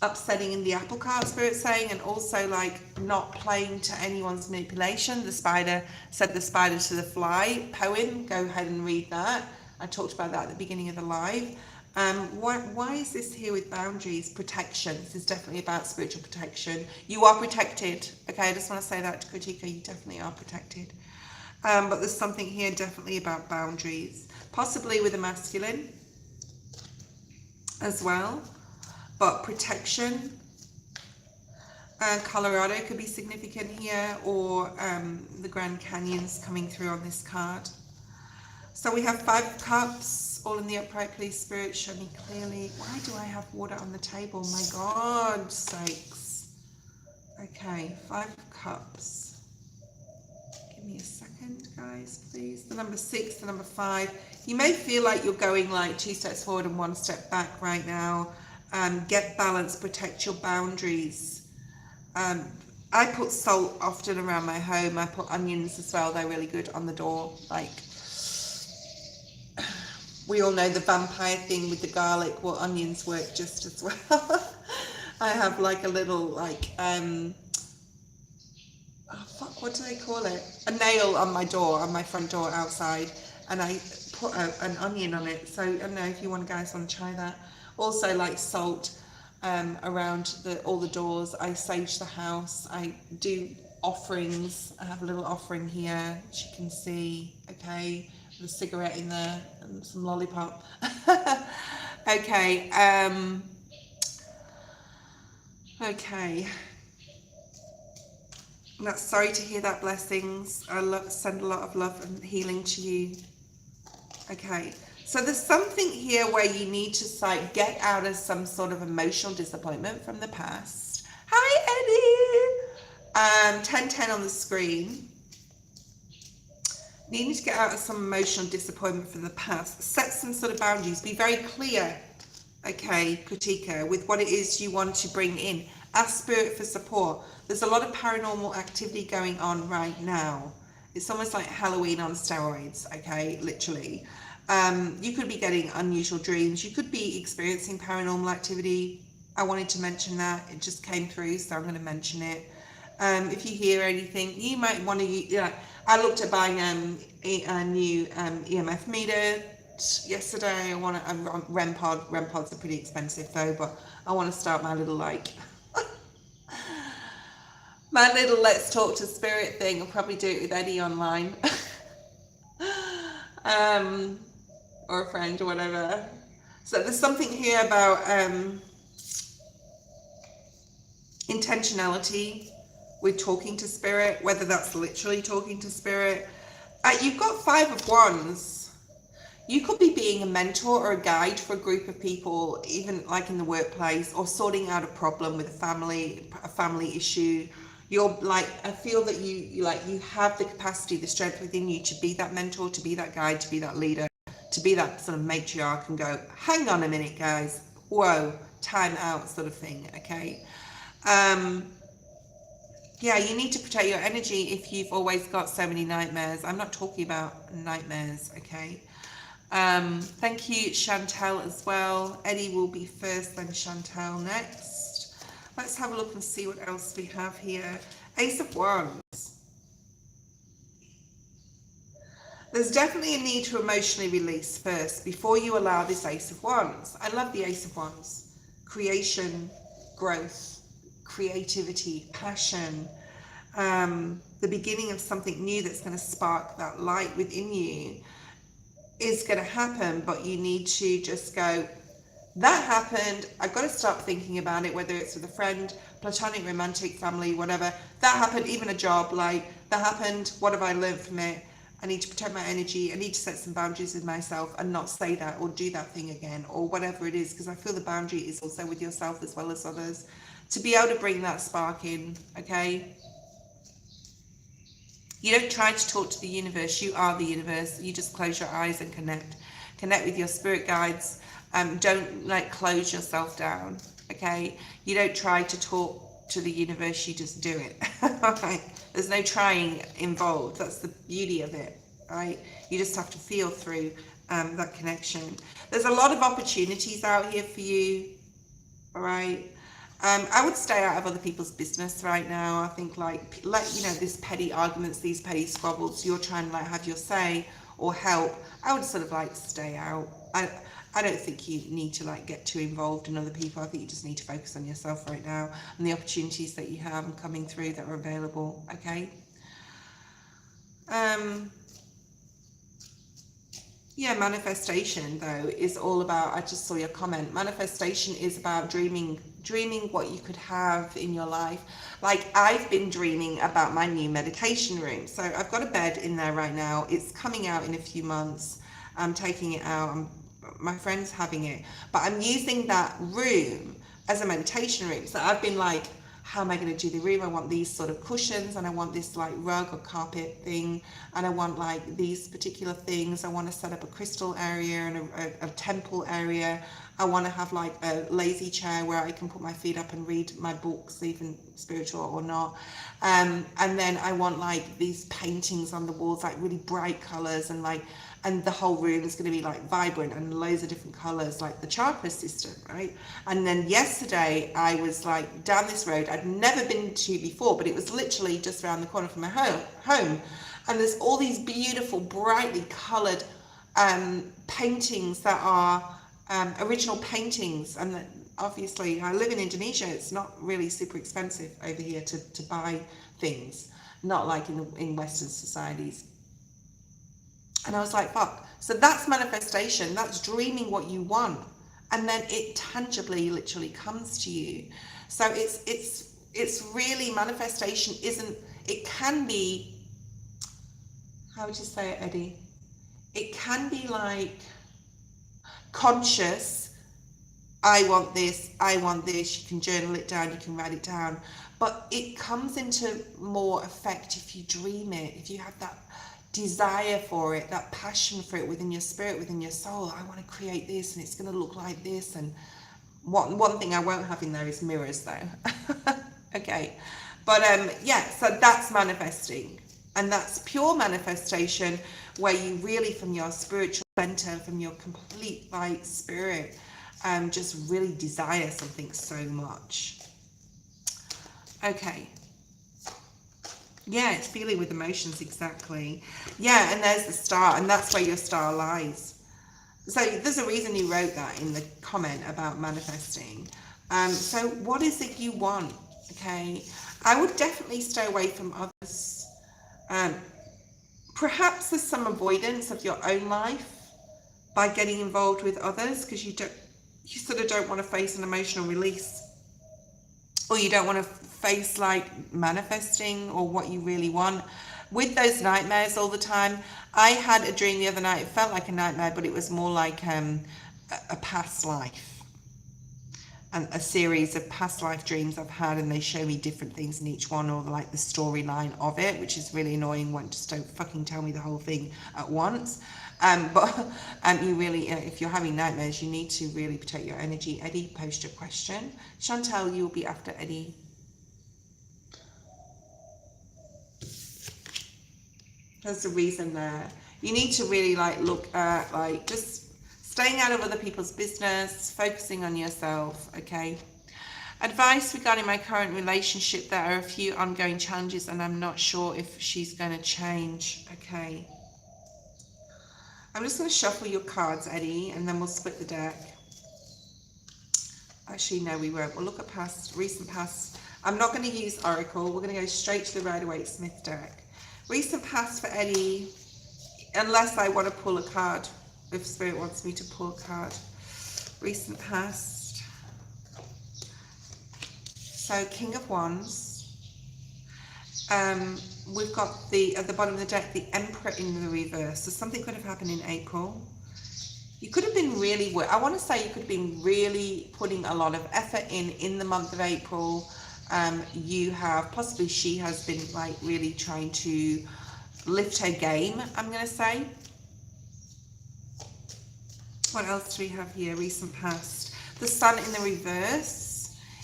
upsetting in the apple cart, Spirit saying, and also like not playing to anyone's manipulation. The spider said the spider to the fly poem. Go ahead and read that. I talked about that at the beginning of the live. Why is this here with boundaries? Protection. This is definitely about spiritual protection. You are protected. Okay, I just want to say that to Kritika, you definitely are protected. But there's something here definitely about boundaries. Possibly with a masculine as well. But protection. Colorado could be significant here, or the Grand Canyon's coming through on this card. So we have 5 of Cups, all in the upright, please, Spirit, show me clearly. Why do I have water on the table? My God sakes. Okay, 5 of Cups. Give me a second, guys, please. The number 6, the number 5. You may feel like you're going like 2 steps forward and 1 step back right now. Get balance, protect your boundaries. I put salt often around my home. I put onions as well. They're really good on the door. Like, we all know the vampire thing with the garlic. Well, onions work just as well. I have like a little, like, oh fuck, what do they call it? A nail on my door, on my front door outside. And I put an onion on it. So I don't know if you guys want to try that. Also, like salt. Around all the doors. I sage the house. I do offerings. I have a little offering here, which you can see. Okay, with a cigarette in there and some lollipop. Okay. Okay. Sorry to hear that. Blessings. I send a lot of love and healing to you. Okay. So there's something here where you need to like get out of some sort of emotional disappointment from the past. Hi, Eddie. 1010 on the screen. Needing to get out of some emotional disappointment from the past. Set some sort of boundaries. Be very clear, okay, Kritika, with what it is you want to bring in. Ask Spirit for support. There's a lot of paranormal activity going on right now. It's almost like Halloween on steroids, okay, literally. You could be getting unusual dreams. You could be experiencing paranormal activity. I wanted to mention that. It just came through, so I'm going to mention it. If you hear anything, you might want to, I looked at buying a new EMF meter yesterday. I want to, REM pod. REM pods are pretty expensive though, but I want to start my little my little let's talk to spirit thing. I'll probably do it with Eddie online. Or a friend or whatever. So there's something here about intentionality with talking to spirit, whether that's literally talking to spirit. You've got 5 of Wands. You could be being a mentor or a guide for a group of people, even like in the workplace, or sorting out a problem with a family issue. You're like, I feel that you have the capacity, the strength within you to be that mentor, to be that guide, to be that leader, to be that sort of matriarch and go, hang on a minute, guys. Whoa, time out sort of thing, okay? Yeah, you need to protect your energy if you've always got so many nightmares. I'm not talking about nightmares, okay? Thank you, Chantel, as well. Eddie will be first, then Chantel next. Let's have a look and see what else we have here. Ace of Wands. There's definitely a need to emotionally release first before you allow this Ace of Wands. I love the Ace of Wands. Creation, growth, creativity, passion, the beginning of something new that's going to spark that light within you is going to happen, but you need to just go, that happened, I've got to stop thinking about it, whether it's with a friend, platonic, romantic, family, whatever. That happened, even a job, like, that happened, what have I learned from it? I need to protect my energy. I need to set some boundaries with myself and not say that or do that thing again or whatever it is, because I feel the boundary is also with yourself as well as others, to be able to bring that spark in, okay? You don't try to talk to the universe. You are the universe. You just close your eyes and connect with your spirit guides. Don't like close yourself down, okay? You don't try to talk to the universe, you just do it. Right? There's no trying involved. That's the beauty of it, right? You just have to feel through that connection. There's a lot of opportunities out here for you, all right? I would stay out of other people's business right now. I think like you know, this petty arguments, these petty squabbles, you're trying to like have your say or help. I would sort of like stay out, I don't think you need to like get too involved in other people. I think you just need to focus on yourself right now and the opportunities that you have and coming through that are available. Okay. Yeah, manifestation though is all about, I just saw your comment, manifestation is about dreaming what you could have in your life. Like I've been dreaming about my new meditation room. So I've got a bed in there right now. It's coming out in a few months. I'm taking it out. My friend's having it, but I'm using that room as a meditation room. So I've been like, how am I going to do the room? I want these sort of cushions, and I want this like rug or carpet thing, and I want like these particular things. I want to set up a crystal area and a temple area. I want to have like a lazy chair where I can put my feet up and read my books, even spiritual or not. And then I want like these paintings on the walls, like really bright colors, and the whole room is going to be like vibrant and loads of different colors, like the chakra system, right? And then yesterday I was like down this road I'd never been to before, but it was literally just around the corner from my home. And there's all these beautiful, brightly colored paintings that are original paintings. And that, obviously, I live in Indonesia. It's not really super expensive over here to buy things, not like in Western societies. And I was like, fuck. So that's manifestation. That's dreaming what you want. And then it tangibly, literally comes to you. So it's really, manifestation isn't, it can be, how would you say it, Eddie? It can be like conscious. I want this. You can journal it down, you can write it down. But it comes into more effect if you dream it, if you have that desire for it, that passion for it within your spirit, within your soul. I want to create this and it's going to look like this. And one thing I won't have in there is mirrors though. Okay. But yeah, so that's manifesting. And that's pure manifestation, where you really, from your spiritual center, from your complete light spirit, just really desire something so much. Okay. Yeah, it's feeling with emotions, exactly. Yeah, and there's the star, and that's where your star lies. So there's a reason you wrote that in the comment about manifesting. So what is it you want? Okay, I would definitely stay away from others. Perhaps there's some avoidance of your own life by getting involved with others, because you sort of don't want to face an emotional release, or you don't want to face like manifesting or what you really want. With those nightmares all the time, I had a dream the other night. It felt like a nightmare, but it was more like a past life, and a series of past life dreams I've had, and they show me different things in each one, or like the storyline of it, which is really annoying when just don't fucking tell me the whole thing at once. But you really, if you're having nightmares, you need to really protect your energy. Eddie, post your question. Chantal, you'll be after Eddie. There's a reason there. You need to really like look at like just staying out of other people's business, focusing on yourself. Okay. Advice regarding my current relationship. There are a few ongoing challenges and I'm not sure if she's going to change. Okay. I'm just going to shuffle your cards, Eddie, and then we'll split the deck. Actually, no, we won't. We'll look at recent past. I'm not going to use Oracle. We're going to go straight to the Rider-Waite-Smith deck. Recent past for Eddie, unless I want to pull a card, if Spirit wants me to pull a card. Recent past. So, King of Wands. We've got at the bottom of the deck, the Emperor in the reverse. So something could have happened in April. You could have been really, I want to say you could have been really putting a lot of effort in the month of April. You have, possibly she has been like really trying to lift her game, I'm going to say. What else do we have here? Recent past. The Sun in the reverse.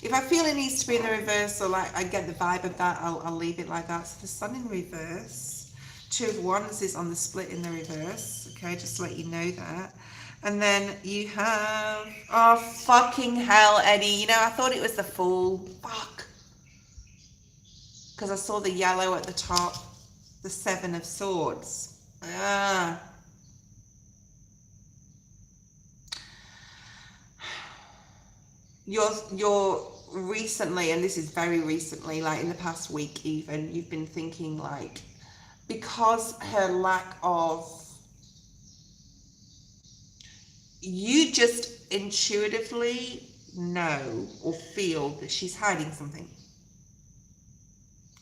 If I feel it needs to be in the reverse, or like I get the vibe of that, I'll leave it like that. So the Sun in reverse. Two of Wands is on the split in the reverse. Okay, just to let you know that. And then you have, oh fucking hell, Eddie. You know, I thought it was the Fool. Fuck. Because I saw the yellow at the top. The Seven of Swords. Ah. you're recently, and this is very recently, like in the past week even, you've been thinking like, because her lack of, you just intuitively know or feel that she's hiding something.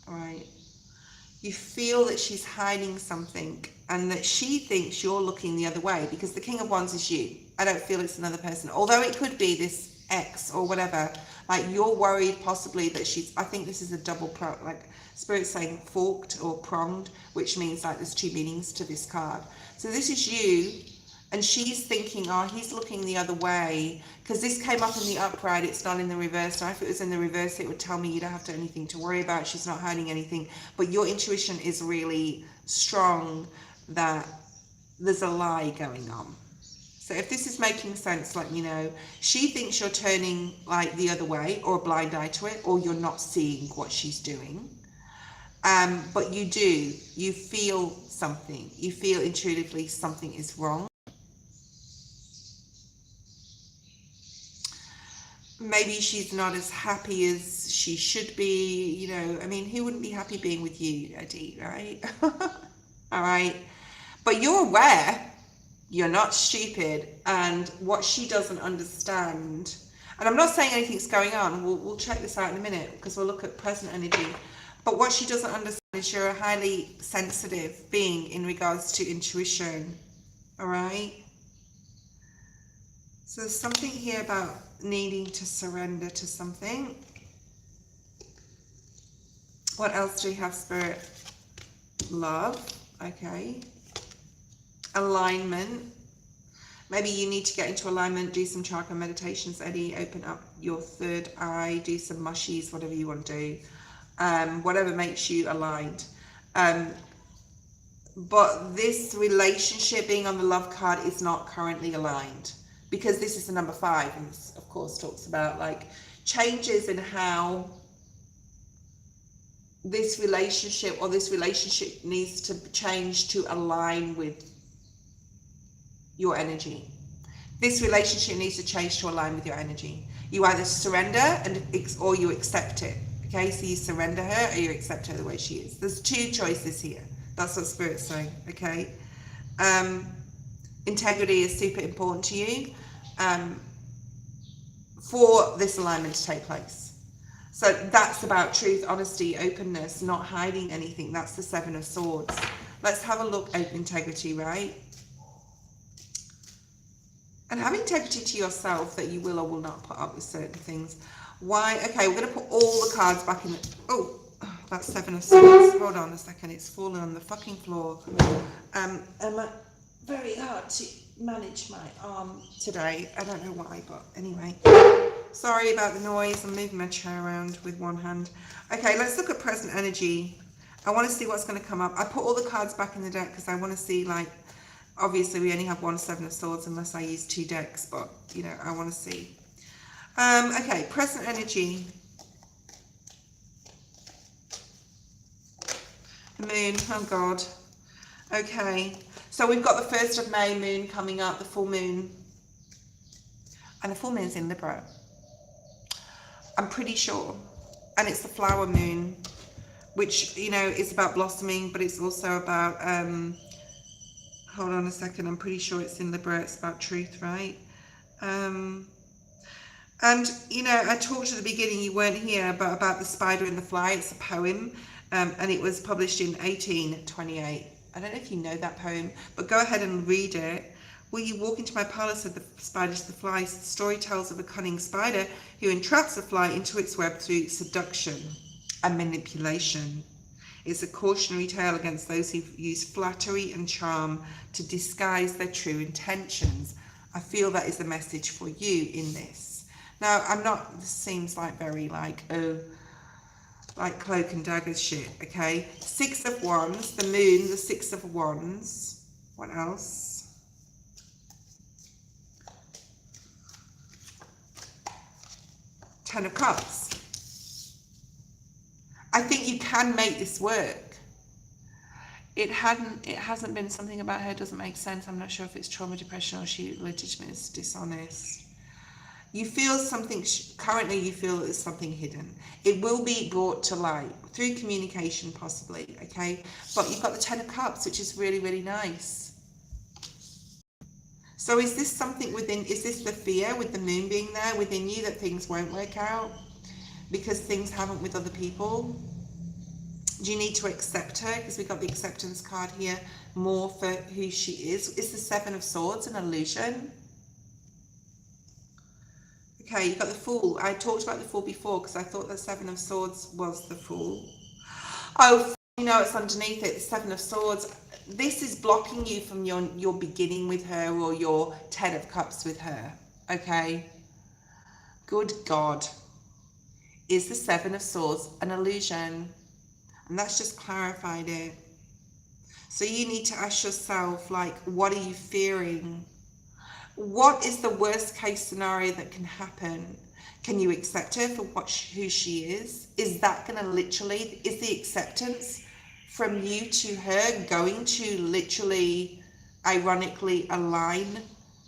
All right. You feel that she's hiding something and that she thinks you're looking the other way, because the King of Wands is you. I don't feel it's another person, although it could be this ex or whatever. Like, you're worried possibly that she's, I think this is a double pro, like Spirit's saying forked or pronged, which means like there's two meanings to this card. So this is you, and she's thinking, oh, he's looking the other way, because this came up in the upright, it's not in the reverse. Now if it was in the reverse, it would tell me you don't have to anything to worry about, she's not hiding anything. But your intuition is really strong that there's a lie going on. So if this is making sense, let me know. She thinks you're turning like the other way, or a blind eye to it, or you're not seeing what she's doing. But you do, you feel something, you feel intuitively something is wrong. Maybe she's not as happy as she should be, you know. I mean, who wouldn't be happy being with you, Eddie, right? All right. But you're aware, you're not stupid, and what she doesn't understand, and I'm not saying anything's going on, we'll check this out in a minute, because we'll look at present energy. But what she doesn't understand is you're a highly sensitive being in regards to intuition. All right. So there's something here about needing to surrender to something. What else do we have, Spirit? Love. Okay. Alignment. Maybe you need to get into alignment, do some chakra meditations, Eddie. Open up your third eye, do some mushies, whatever you want to do. Whatever makes you aligned. But this relationship, being on the love card, is not currently aligned, because this is the number 5, and this, of course, talks about like changes in how this relationship needs to change to align with your energy. This relationship needs to change to align with your energy. You either surrender or you accept it. Okay, so you surrender her or you accept her the way she is. There's 2 choices here. That's what Spirit's saying. Okay. Integrity is super important to you for this alignment to take place. So that's about truth, honesty, openness, not hiding anything. That's the 7 of Swords. Let's have a look at integrity, right? And have integrity to yourself that you will or will not put up with certain things. Why? Okay, we're going to put all the cards back in the... Oh, that's 7 of Swords. Hold on a second. It's fallen on the fucking floor. Emma, very hard to manage my arm today. I don't know why, but anyway. Sorry about the noise. I'm moving my chair around with one hand. Okay, let's look at present energy. I want to see what's going to come up. I put all the cards back in the deck because I want to see, like, obviously we only have one 7 of Swords unless I use 2 decks, but, you know, I want to see. Okay, present energy. Moon, oh God. Okay, so we've got the 1st of May moon coming up, the full moon. And the full moon's in Libra. I'm pretty sure. And it's the flower moon, which, you know, is about blossoming, but it's also about, hold on a second, I'm pretty sure it's in Libra, it's about truth, right? And, you know, I talked at the beginning, you weren't here, but about the spider and the fly. It's a poem, and it was published in 1828. I don't know if you know that poem, but go ahead and read it. Will you walk into my parlour, said the spider to the fly. The story tells of a cunning spider who entraps a fly into its web through seduction and manipulation. It's a cautionary tale against those who use flattery and charm to disguise their true intentions. I feel that is the message for you in this. Now, I'm not, this seems like very like, oh, like cloak and dagger shit, okay? 6 of Wands, the moon, the 6 of Wands. What else? Ten of Cups. I think you can make this work. It hasn't been something about her, doesn't make sense. I'm not sure if it's trauma, depression, or she legitimately is dishonest. You feel something, currently you feel that there's something hidden. It will be brought to light through communication possibly, okay? But you've got the Ten of Cups, which is really, really nice. So is this something within, is this the fear with the moon being there within you that things won't work out because things haven't with other people? Do you need to accept her? Because we've got the acceptance card here more for who she is. Is the Seven of Swords an illusion? Okay, you've got the Fool. I talked about the Fool before because I thought the Seven of Swords was the Fool. Oh, you know, it's underneath it, the Seven of Swords. This is blocking you from your beginning with her or your Ten of Cups with her, okay? Good God. Is the Seven of Swords an illusion? And that's just clarified it. So you need to ask yourself, like, what are you fearing? What is the worst case scenario that can happen? Can you accept her for who she is? Is that going to literally, is the acceptance from you to her going to literally, ironically align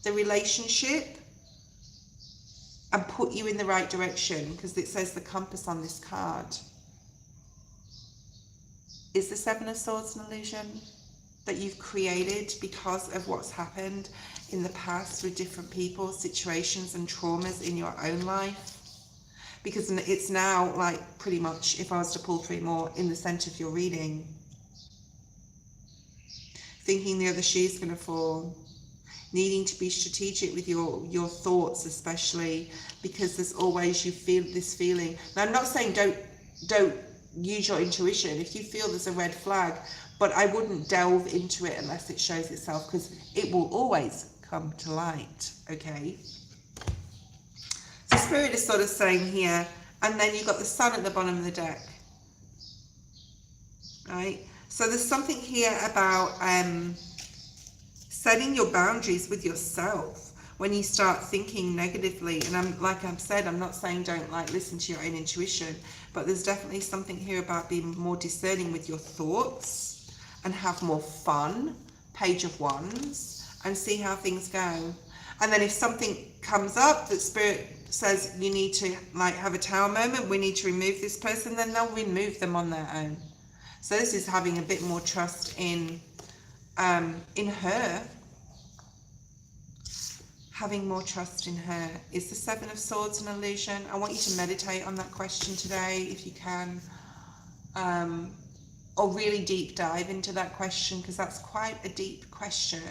the relationship and put you in the right direction? Because it says the compass on this card. Is the Seven of Swords an illusion that you've created because of what's happened in the past with different people, situations and traumas in your own life? Because it's now like pretty much, if I was to pull three more, in the center of your reading. Thinking the other shoe's going to fall. Needing to be strategic with your thoughts, especially because there's always, you feel this feeling. Now I'm not saying don't use your intuition if you feel there's a red flag, but I wouldn't delve into it unless it shows itself, because it will always come to light, okay? So Spirit is sort of saying here, and then you've got the Sun at the bottom of the deck, right? So there's something here about setting your boundaries with yourself when you start thinking negatively. And I've said, I'm not saying don't listen to your own intuition, but there's definitely something here about being more discerning with your thoughts and have more fun. Page of Wands, and see how things go. And then if something comes up that Spirit says you need to have a tower moment, we need to remove this person, then they'll remove them on their own. So this is having a bit more trust in her. Having more trust in her. Is the Seven of Swords an illusion? I want you to meditate on that question today if you can, or really deep dive into that question, because that's quite a deep question.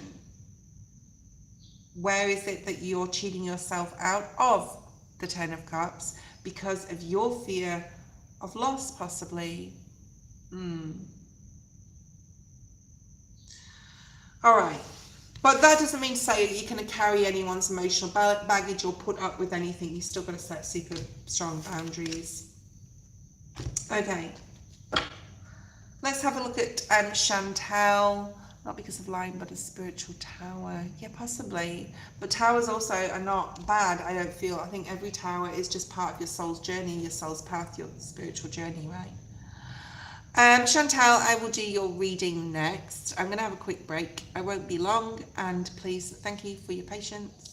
Where is it that you're cheating yourself out of the Ten of Cups because of your fear of loss, possibly? All right. But that doesn't mean to say you can carry anyone's emotional baggage or put up with anything. You've still got to set super strong boundaries. Okay. Let's have a look at Chantel. Not because of lying, but a spiritual tower. Yeah, possibly. But towers also are not bad, I don't feel. I think every tower is just part of your soul's journey, your soul's path, your spiritual journey, right? Chantal, I will do your reading next. I'm going to have a quick break. I won't be long, and please, thank you for your patience.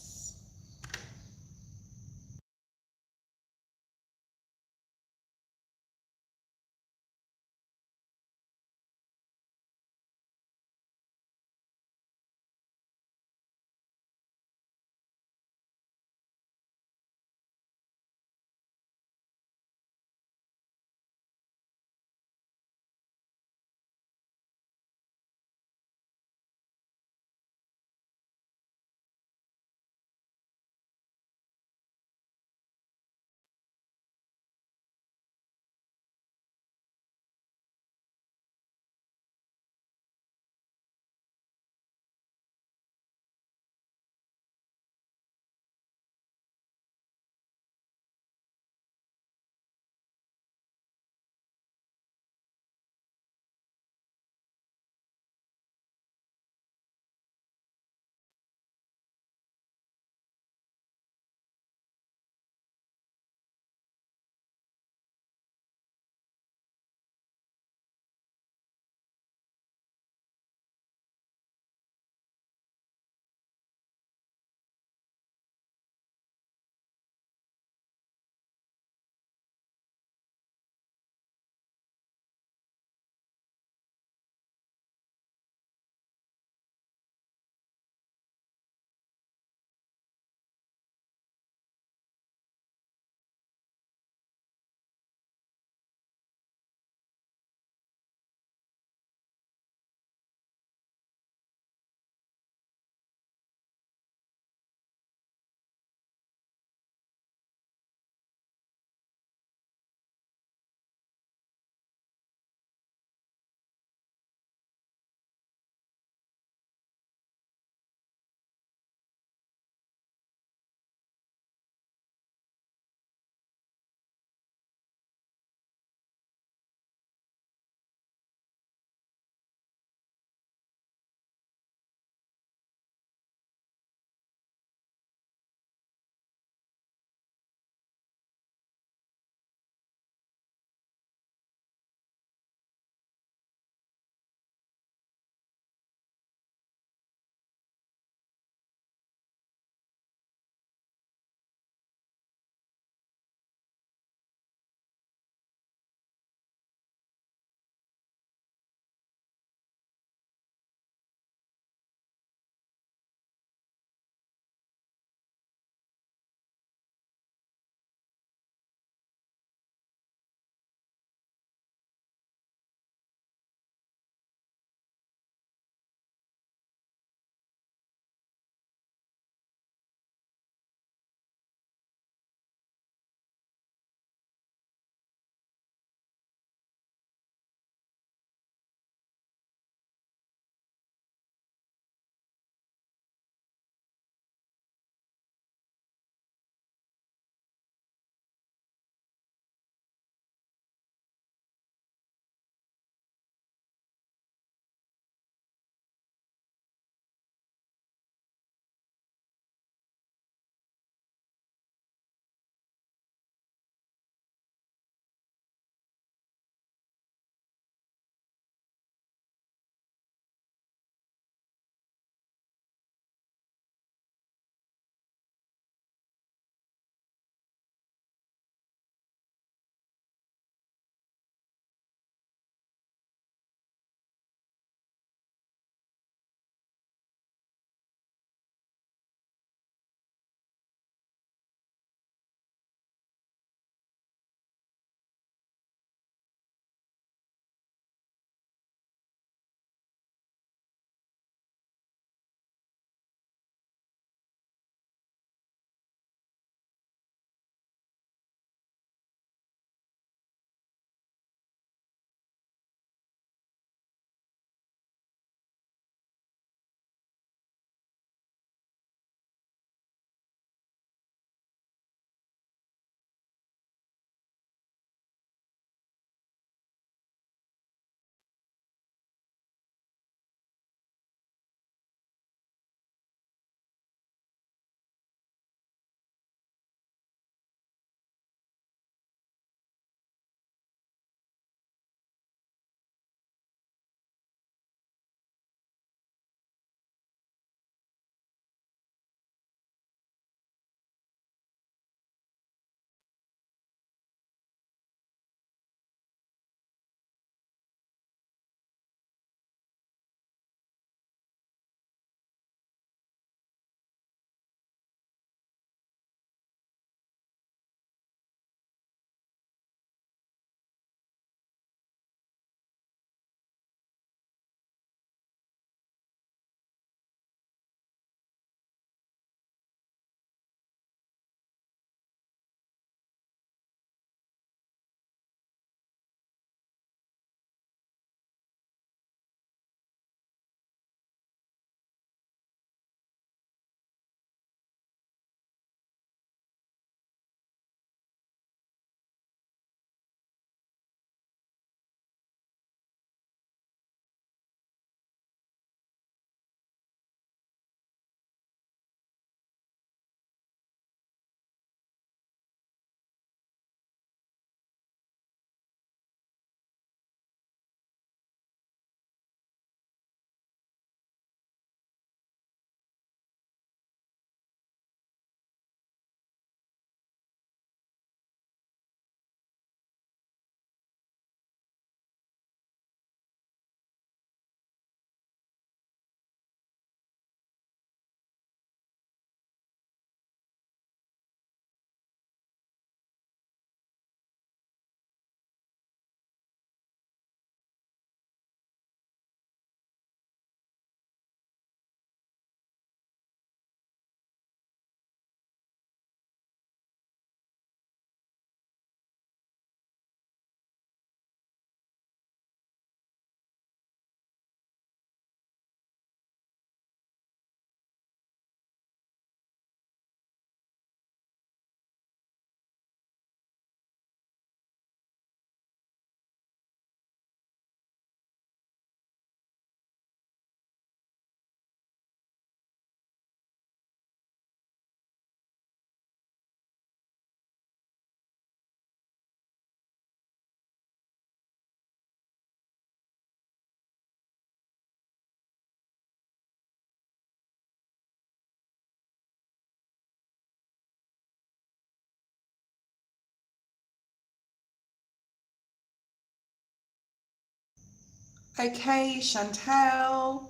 Okay, Chantel,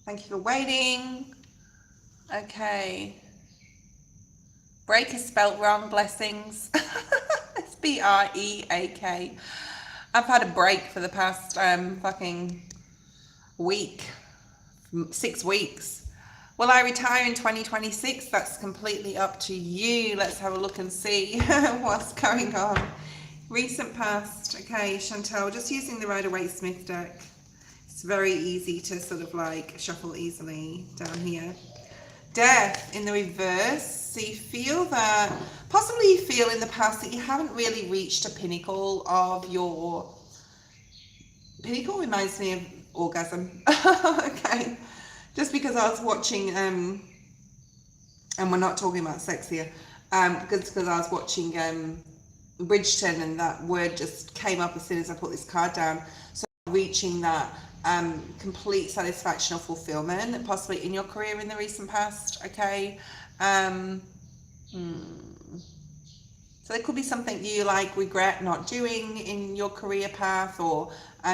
thank you for waiting. Okay. Break is spelt wrong, blessings. It's B-R-E-A-K. I've had a break for the past fucking week, 6 weeks. Will I retire in 2026? That's completely up to you. Let's have a look and see what's going on. Recent past. Okay, Chantel, just using the Rider-Waite-Smith deck. It's very easy to sort of like shuffle easily down here. Death in the reverse. So you feel that, possibly you feel in the past that you haven't really reached a pinnacle of your, pinnacle reminds me of orgasm. Okay. Just because I was watching, and we're not talking about sex here, because I was watching Bridgerton, and that word just came up as soon as I put this card down. So reaching that complete satisfaction or fulfillment, possibly in your career in the recent past. Okay. So there could be something you like regret not doing in your career path, or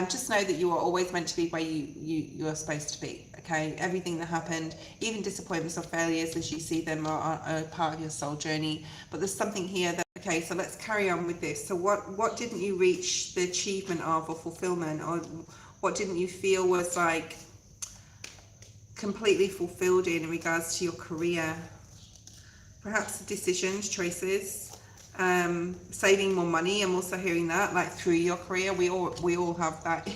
just know that you are always meant to be where you're supposed to be. Okay, everything that happened, even disappointments or failures as you see them, are part of your soul journey. But there's something here that, okay, so let's carry on with this. So what didn't you reach the achievement of or fulfillment, or what didn't you feel was like completely fulfilled in regards to your career? Perhaps decisions, choices, saving more money. I'm also hearing that, like through your career, we all have that.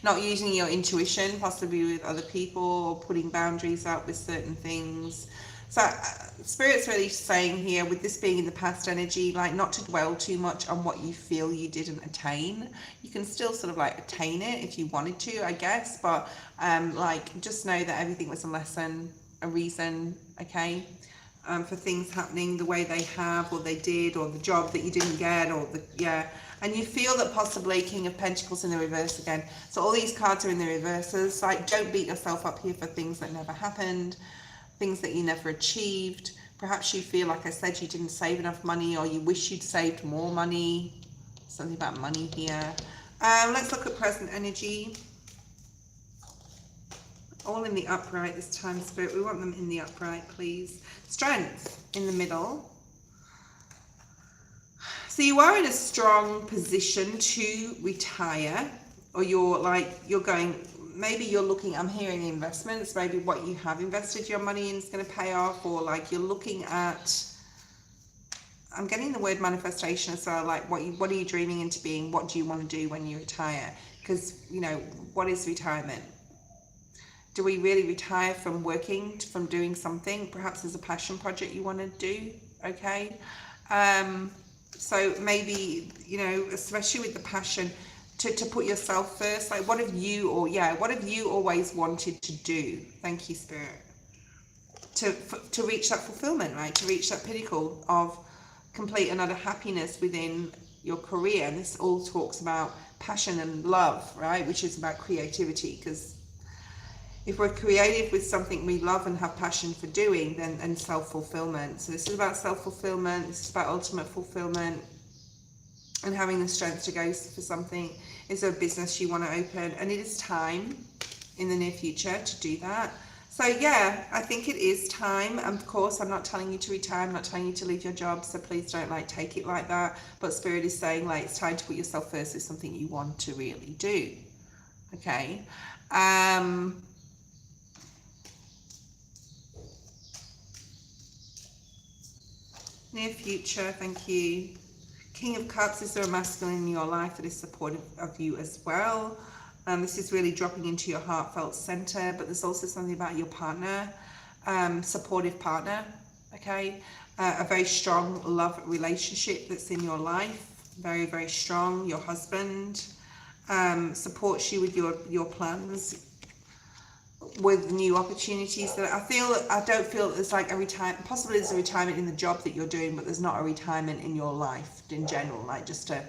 Not using your intuition, possibly with other people, or putting boundaries out with certain things. So Spirit's really saying here, with this being in the past energy, like not to dwell too much on what you feel you didn't attain. You can still sort of like attain it if you wanted to, I guess, but like just know that everything was a lesson, a reason, okay, for things happening the way they have, or they did, or the job that you didn't get, or the, yeah. And you feel that possibly King of Pentacles in the reverse again. So all these cards are in the reverses. Like, don't beat yourself up here for things that never happened, things that you never achieved. Perhaps you feel, like I said, you didn't save enough money, or you wish you'd saved more money. Something about money here. Let's look at present energy. All in the upright this time, Spirit. We want them in the upright, please. Strength in the middle. So you are in a strong position to retire, or you're going, maybe you're looking, I'm hearing investments, maybe what you have invested your money in is going to pay off, or like you're looking at, I'm getting the word manifestation as well, like what are you dreaming into being? What do you want to do when you retire? Because, you know, what is retirement? Do we really retire from working, from doing something? Perhaps there's a passion project you want to do, okay? So maybe, you know, especially with the passion, to put yourself first. Like, what have you always wanted to do? Thank you, Spirit. To reach that fulfillment, right? To reach that pinnacle of complete and utter happiness within your career. And this all talks about passion and love, right? Which is about creativity, because if we're creative with something we love and have passion for doing, then, and self-fulfillment. So this is about self-fulfillment. This is about ultimate fulfillment, and having the strength to go for something. Is there a business you want to open? And it is time in the near future to do that. So yeah, I think it is time. Of course, I'm not telling you to retire. I'm not telling you to leave your job. So please don't like take it like that. But Spirit is saying, like, it's time to put yourself first. It's something you want to really do. Okay. Near future, thank you. King of Cups, is there a masculine in your life that is supportive of you as well? This is really dropping into your heartfelt center, but there's also something about your partner, supportive partner, okay? A very strong love relationship that's in your life, very, very strong. Your husband supports you with your plans, with new opportunities. That I don't feel there's like a retirement. Possibly there's a retirement in the job that you're doing, but there's not a retirement in your life in general, like just to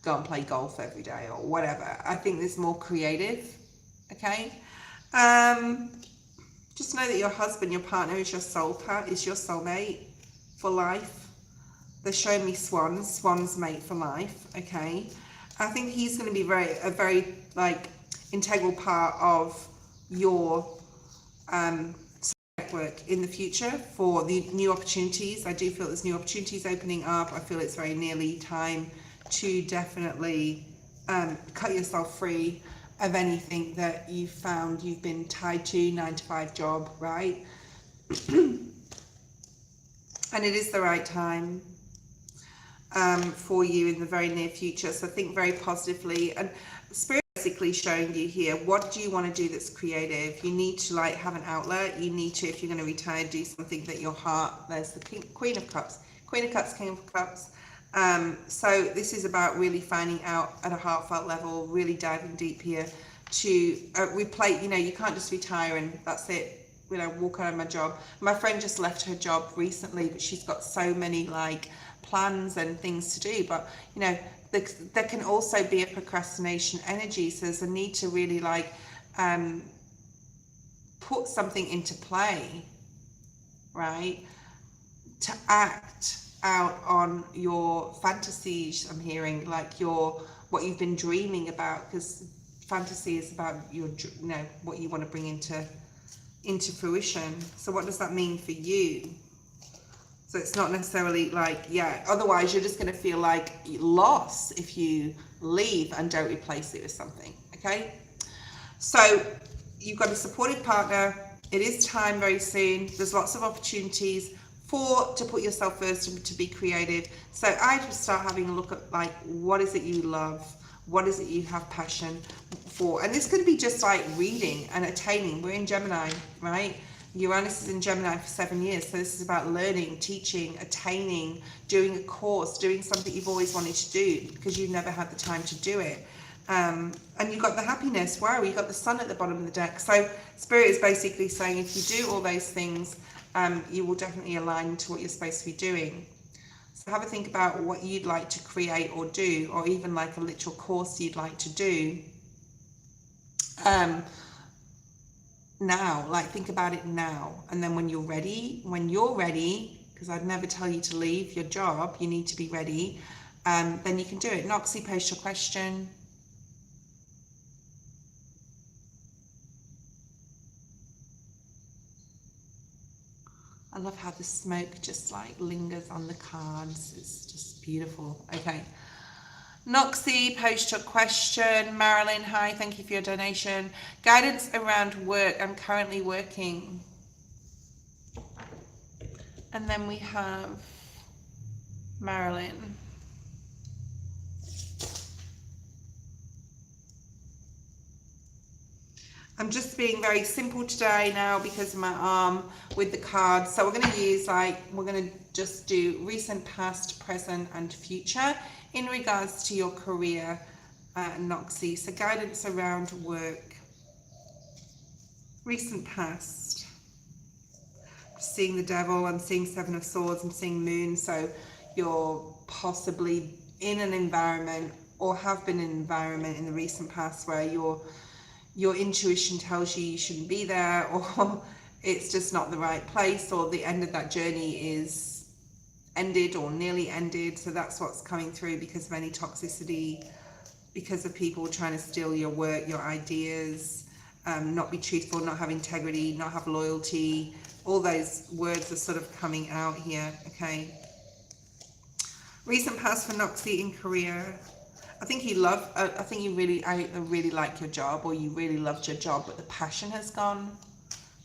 go and play golf every day or whatever. I think there's more creative. Okay. Just know that your husband, your partner, is your soulmate for life. They're showing me swans mate for life. Okay. I think he's going to be a very like integral part of your work in the future for the new opportunities. I do feel there's new opportunities opening up. I feel it's very nearly time to definitely cut yourself free of anything that you've found you've been tied to, 9-to-5 job, right? And it is the right time for you in the very near future. So think very positively. And Spirit basically showing you here, what do you want to do that's creative? You need to like have an outlet. You need to, if you're going to retire, do something that your heart, there's the Queen of Cups, King of Cups. So this is about really finding out at a heartfelt level, really diving deep here to replace, you know, you can't just retire and that's it, you know, walk out of my job. My friend just left her job recently, but she's got so many like plans and things to do. But, you know, there can also be a procrastination energy. So there's a need to really like put something into play, right? To act out on your fantasies. I'm hearing like what you've been dreaming about, because fantasy is about your, you know, what you want to bring into fruition. So what does that mean for you? So it's not necessarily like, yeah, otherwise you're just going to feel like loss if you leave and don't replace it with something, okay? So you've got a supportive partner. It is time very soon. There's lots of opportunities to put yourself first and to be creative. So I just start having a look at like, what is it you love? What is it you have passion for? And this could be just like reading and attaining. We're in Gemini, right? Uranus is in Gemini for 7 years. So this is about learning, teaching, attaining, doing a course, doing something you've always wanted to do because you've never had the time to do it. And you've got the happiness. Wow, you've got the sun at the bottom of the deck. So Spirit is basically saying if you do all those things, you will definitely align to what you're supposed to be doing. So have a think about what you'd like to create or do, or even like a literal course you'd like to do. Now, like think about it now. And then when you're ready, because I'd never tell you to leave your job, you need to be ready, then you can do it. Noxie, post your question. I love how the smoke just like lingers on the cards. It's just beautiful. Okay. Noxie, post your question. Marilyn, hi, thank you for your donation. Guidance around work. I'm currently working. And then we have Marilyn. I'm just being very simple today now because of my arm with the cards. So we're going to use we're going to just do recent, past, present and future in regards to your career, Noxie. So guidance around work. Recent, past. I'm seeing the Devil, I'm seeing Seven of Swords, I'm seeing Moon. So you're possibly in an environment or have been in an environment in the recent past where your intuition tells you you shouldn't be there, or it's just not the right place, or the end of that journey is ended or nearly ended. So that's what's coming through because of any toxicity, because of people trying to steal your work, your ideas, not be truthful, not have integrity, not have loyalty. All those words are sort of coming out here, okay? Recent past for Noxie in career. I think you really like your job, or you really loved your job, but the passion has gone.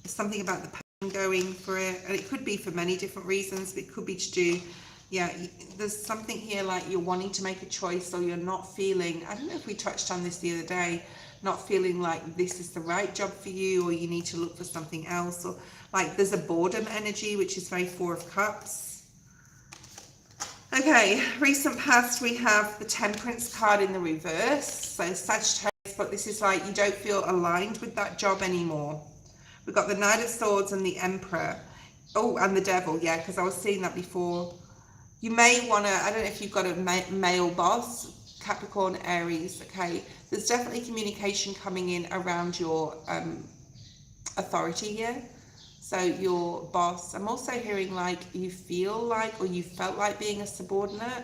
There's something about the passion going for it, and it could be for many different reasons. But it could be to do, there's something here like you're wanting to make a choice, or you're not feeling, I don't know if we touched on this the other day, not feeling like this is the right job for you, or you need to look for something else, or like there's a boredom energy, which is very Four of Cups. Okay, recent past, we have the Temperance card in the reverse. So Sagittarius, but this is like you don't feel aligned with that job anymore. We've got the Knight of Swords and the Emperor. Oh, and the Devil, yeah, because I was seeing that before. You may want to, I don't know if you've got a male boss, Capricorn, Aries, okay. There's definitely communication coming in around your authority here. So your boss, I'm also hearing like you feel like, or you felt like being a subordinate.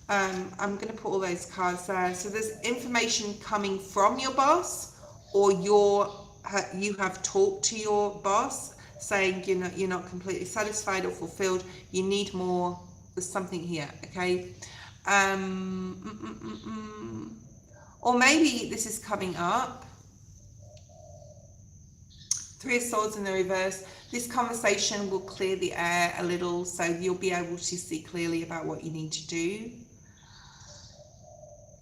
I'm going to put all those cards there. So there's information coming from your boss, or you have talked to your boss saying you're not completely satisfied or fulfilled. You need more. There's something here, okay? Or maybe this is coming up. Three of Swords in the reverse. This conversation will clear the air a little, so you'll be able to see clearly about what you need to do.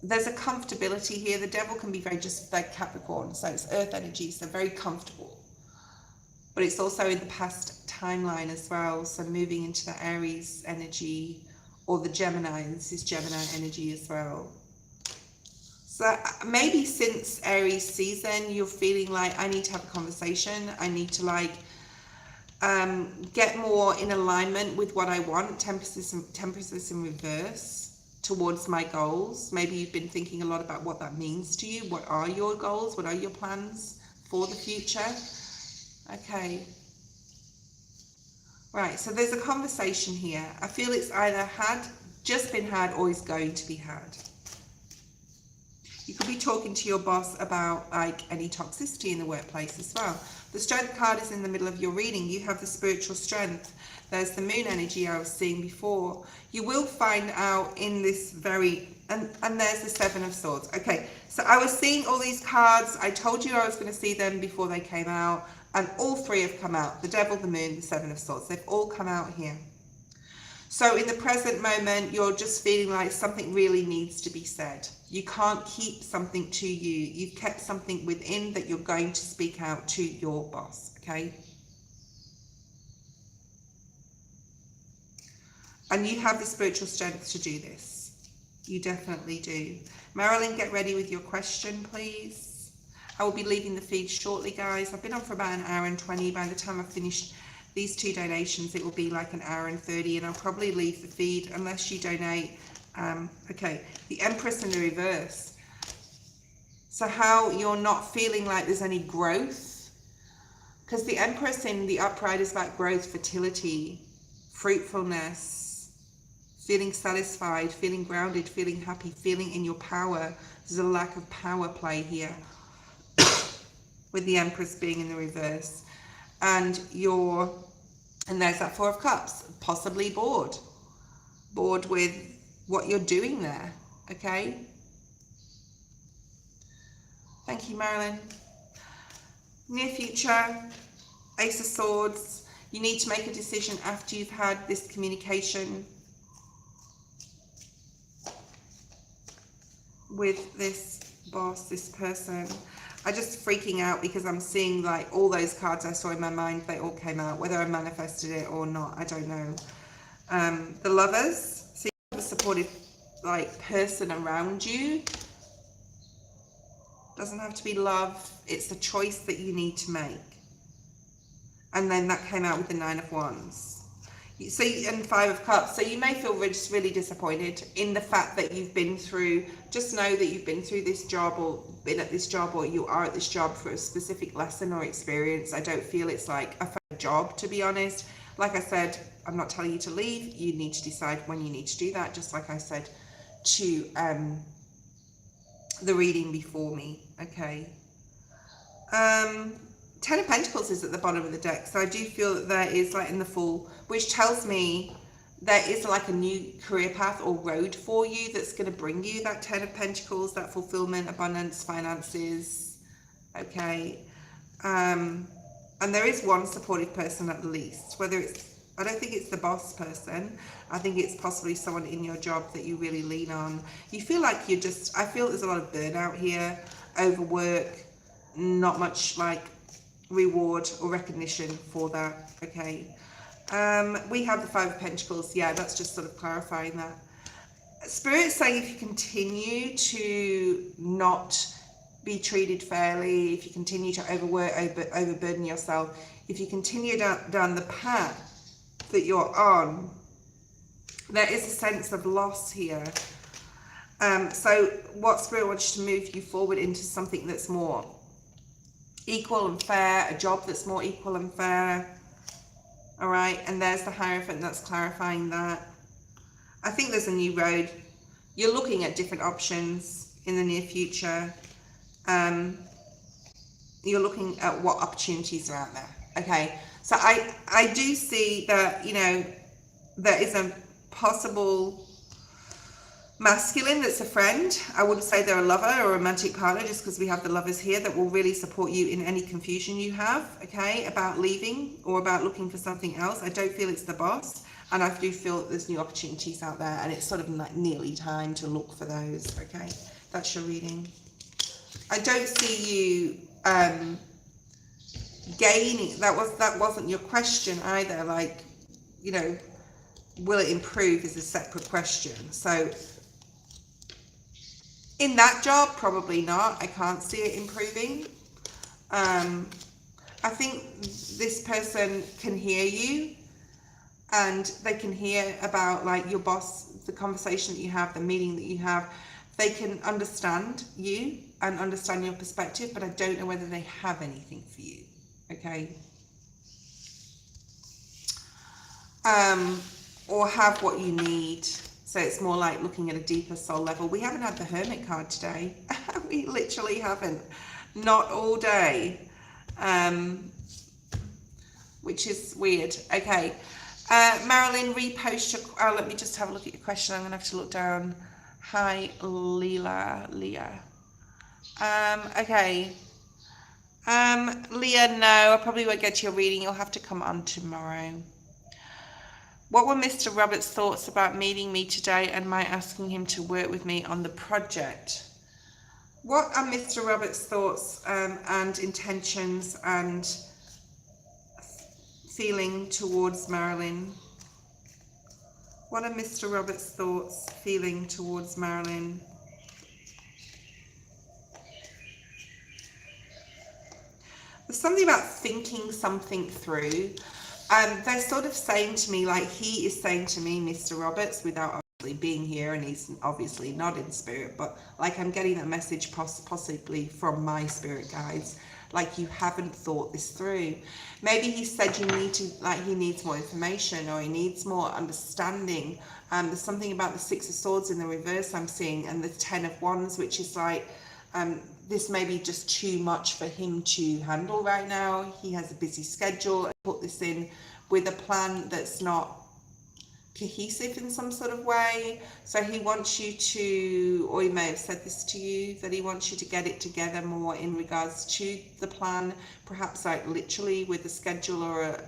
There's a comfortability here. The devil can be very just like Capricorn, so it's earth energy, so very comfortable. But it's also in the past timeline as well, so moving into the Aries energy or the Gemini. This is Gemini energy as well. So maybe since Aries season, you're feeling like, I need to have a conversation. I need to like get more in alignment with what I want. Temperances in reverse towards my goals. Maybe you've been thinking a lot about what that means to you. What are your goals? What are your plans for the future? Okay. Right, so there's a conversation here. I feel it's either just been had, or is going to be had. You could be talking to your boss about like any toxicity in the workplace as well. The Strength card is in the middle of your reading. You have the spiritual strength. There's the moon energy I was seeing before. You will find out in this and there's the Seven of Swords. Okay, so I was seeing all these cards. I told you I was going to see them before they came out, and all three have come out. The Devil, the Moon, the Seven of Swords. They've all come out here. So in the present moment, you're just feeling like something really needs to be said. You can't keep something to you. You've kept something within that you're going to speak out to your boss, okay? And you have the spiritual strength to do this. You definitely do. Marilyn, get ready with your question, please. I will be leaving the feed shortly, guys. I've been on for about an hour and 20. By the time I've finished these two donations, it will be like an hour and 30, and I'll probably leave the feed unless you donate. Okay, the Empress in the reverse. So how you're not feeling like there's any growth, because the Empress in the upright is about growth, fertility, fruitfulness, feeling satisfied, feeling grounded, feeling happy, feeling in your power. There's a lack of power play here with the Empress being in the reverse. And there's that Four of Cups, possibly bored with what you're doing there, okay? Thank you, Marilyn. Near future, Ace of Swords. You need to make a decision after you've had this communication with this boss, this person. I'm just freaking out because I'm seeing like all those cards I saw in my mind, they all came out. Whether I manifested it or not, I don't know. The Lovers, so you have a supportive like person around you. Doesn't have to be love, it's a choice that you need to make. And then that came out with the Nine of Wands. So, and Five of Cups. So you may feel just really disappointed in the fact that you've been through, just know that you've been through this job or been at this job, or you are at this job for a specific lesson or experience. I don't feel it's like a job, to be honest. Like I said, I'm not telling you to leave. You need to decide when you need to do that, just like I said to the reading before me, okay? Ten of Pentacles is at the bottom of the deck, so I do feel that there is like in the Fool, which tells me there is like a new career path or road for you that's going to bring you that Ten of Pentacles, that fulfillment, abundance, finances, okay? And there is one supportive person at least, whether it's, I don't think it's the boss person. I think it's possibly someone in your job that you really lean on. You feel like you're just, I feel there's a lot of burnout here, overwork, not much like reward or recognition for that, okay? We have the Five of Pentacles. Yeah, that's just sort of clarifying that. Spirit's saying if you continue to not be treated fairly, if you continue to overwork, overburden yourself, if you continue down the path that you're on, there is a sense of loss here. So what Spirit wants to move you forward into something that's more equal and fair, a job that's more equal and fair. All right, and there's the Hierophant that's clarifying that. I think there's a new road you're looking at different options in the near future. You're looking at what opportunities are out there. Okay, so I do see that, you know, there is a possible masculine that's a friend. I wouldn't say they're a lover or a romantic partner, just because we have the lovers here, that will really support you in any confusion you have, okay, about leaving or about looking for something else. I don't feel it's the boss, and I do feel that there's new opportunities out there, and it's sort of like nearly time to look for those. Okay, that's your reading. I don't see you gaining. That wasn't your question either. Like, you know, will it improve is a separate question. So in that job, probably not. I can't see it improving. I think this person can hear you, and they can hear about like your boss, the conversation that you have, the meeting that you have. They can understand you and understand your perspective, but I don't know whether they have anything for you. Okay. Or have what you need. So it's more like looking at a deeper soul level. We haven't had the Hermit card today. We literally haven't. Not all day. Which is weird. Okay. Marilyn, repost your... let me just have a look at your question. I'm going to have to look down. Hi, Leah. Okay. Leah, no, I probably won't get to your reading. You'll have to come on tomorrow. What were Mr. Roberts' thoughts about meeting me today and my asking him to work with me on the project? What are Mr. Roberts' thoughts and intentions and feeling towards Marilyn? What are Mr. Roberts' thoughts, feeling towards Marilyn? There's something about thinking something through. They're sort of saying to me, like he is saying to me, Mr. Roberts, without obviously being here, and he's obviously not in spirit, but like I'm getting that message possibly from my spirit guides, like you haven't thought this through. Maybe he said you need to, like he needs more information or he needs more understanding. There's something about the Six of Swords in the reverse I'm seeing, and the Ten of Wands, which is like, this may be just too much for him to handle right now. He has a busy schedule, and put this in with a plan that's not cohesive in some sort of way. So he wants you to, or he may have said this to you, that he wants you to get it together more in regards to the plan, perhaps like literally with a schedule or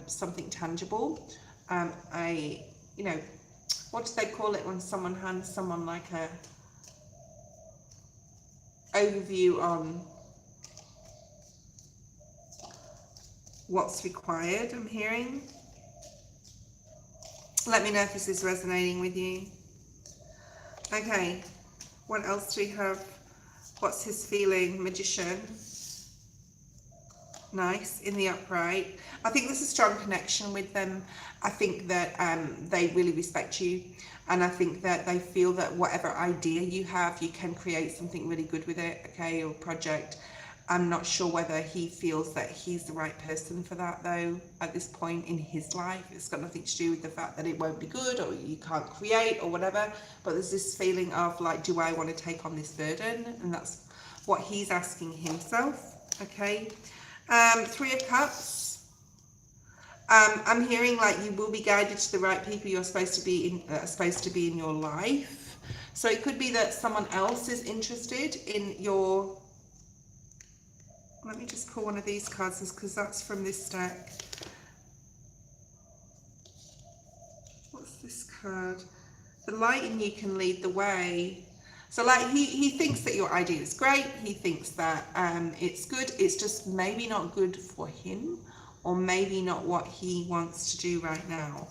something tangible. You know, what do they call it when someone hands someone like a overview on what's required, I'm hearing. Let me know if this is resonating with you. Okay, what else do we have? What's his feeling? Magician. Nice, in the upright. I think there's a strong connection with them. I think that they really respect you. And I think that they feel that whatever idea you have, you can create something really good with it, okay, or project. I'm not sure whether he feels that he's the right person for that, though, at this point in his life. It's got nothing to do with the fact that it won't be good or you can't create or whatever. But there's this feeling of, like, do I want to take on this burden? And that's what he's asking himself, okay. Three of Cups. I'm hearing like you will be guided to the right people you're supposed to be in your life. So it could be that someone else is interested in your... Let me just pull one of these cards because that's from this deck. What's this card? The light in you can lead the way. So like he thinks that your idea is great. He thinks that it's good. It's just maybe not good for him, or maybe not what he wants to do right now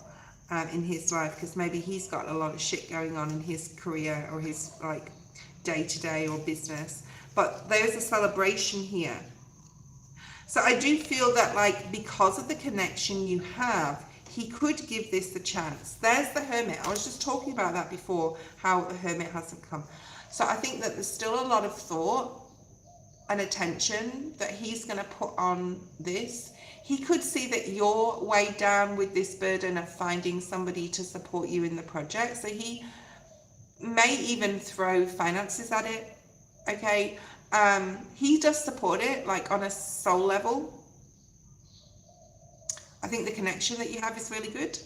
in his life, because maybe he's got a lot of shit going on in his career or his like day-to-day or business. But there's a celebration here. So I do feel that like because of the connection you have, he could give this a chance. There's the Hermit. I was just talking about that before, how the Hermit hasn't come. So I think that there's still a lot of thought and attention that he's going to put on this. He could see that you're weighed down with this burden of finding somebody to support you in the project. So he may even throw finances at it. Okay, he does support it, like on a soul level. I think the connection that you have is really good,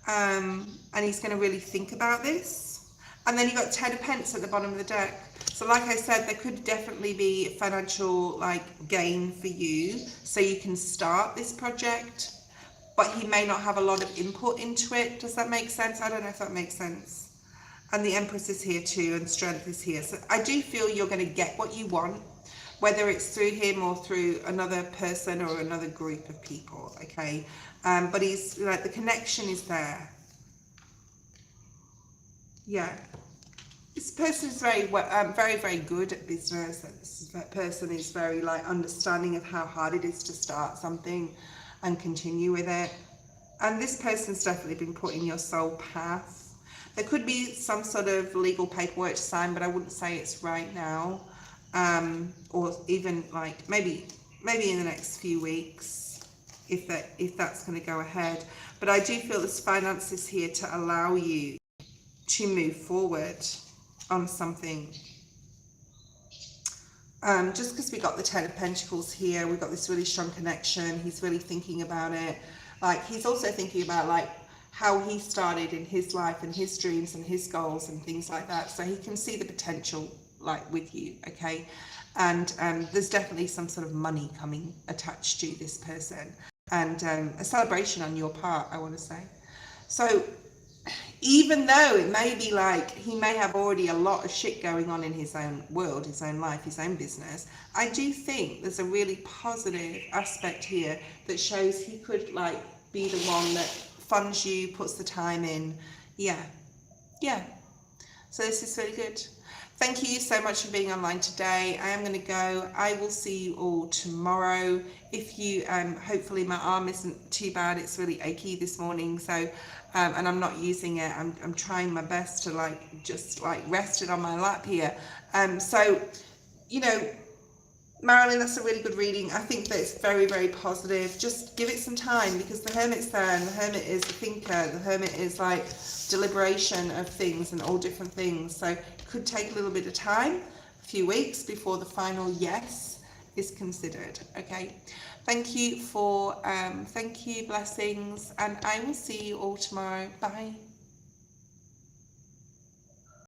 and he's going to really think about this. And then you've got 10 of Pence at the bottom of the deck. So like I said, there could definitely be financial gain for you, so you can start this project, but he may not have a lot of input into it. Does that make sense? I don't know if that makes sense. And the Empress is here too, and Strength is here. So I do feel you're going to get what you want, whether it's through him or through another person or another group of people, okay? But he's like, the connection is there. Yeah. This person is very, very good at business. This person is very understanding of how hard it is to start something and continue with it. And this person's definitely been put in your soul path. There could be some sort of legal paperwork to sign, but I wouldn't say it's right now. Or even maybe in the next few weeks, if that's going to go ahead. But I do feel this finance is here to allow you to move forward on something. Just because we got the 10 of Pentacles here, we've got this really strong connection. He's really thinking about it. He's also thinking about how he started in his life and his dreams and his goals and things like that. So he can see the potential with you, okay? And there's definitely some sort of money coming attached to this person, and a celebration on your part, I want to say. So even though it may be he may have already a lot of shit going on in his own world, his own life, his own business, I do think there's a really positive aspect here that shows he could be the one that funds you, puts the time in. Yeah. So this is really good. Thank you so much for being online today. I am going to go. I will see you all tomorrow. If you, hopefully my arm isn't too bad. It's really achy this morning. So, and I'm not using it. I'm trying my best to just rest it on my lap here. So, Marilyn, that's a really good reading. I think that it's very, very positive. Just give it some time, because the Hermit's there, and the Hermit is the thinker. The Hermit is deliberation of things and all different things. So it could take a little bit of time, a few weeks, before the final yes is considered. Okay. Thank you, blessings, and I will see you all tomorrow. Bye.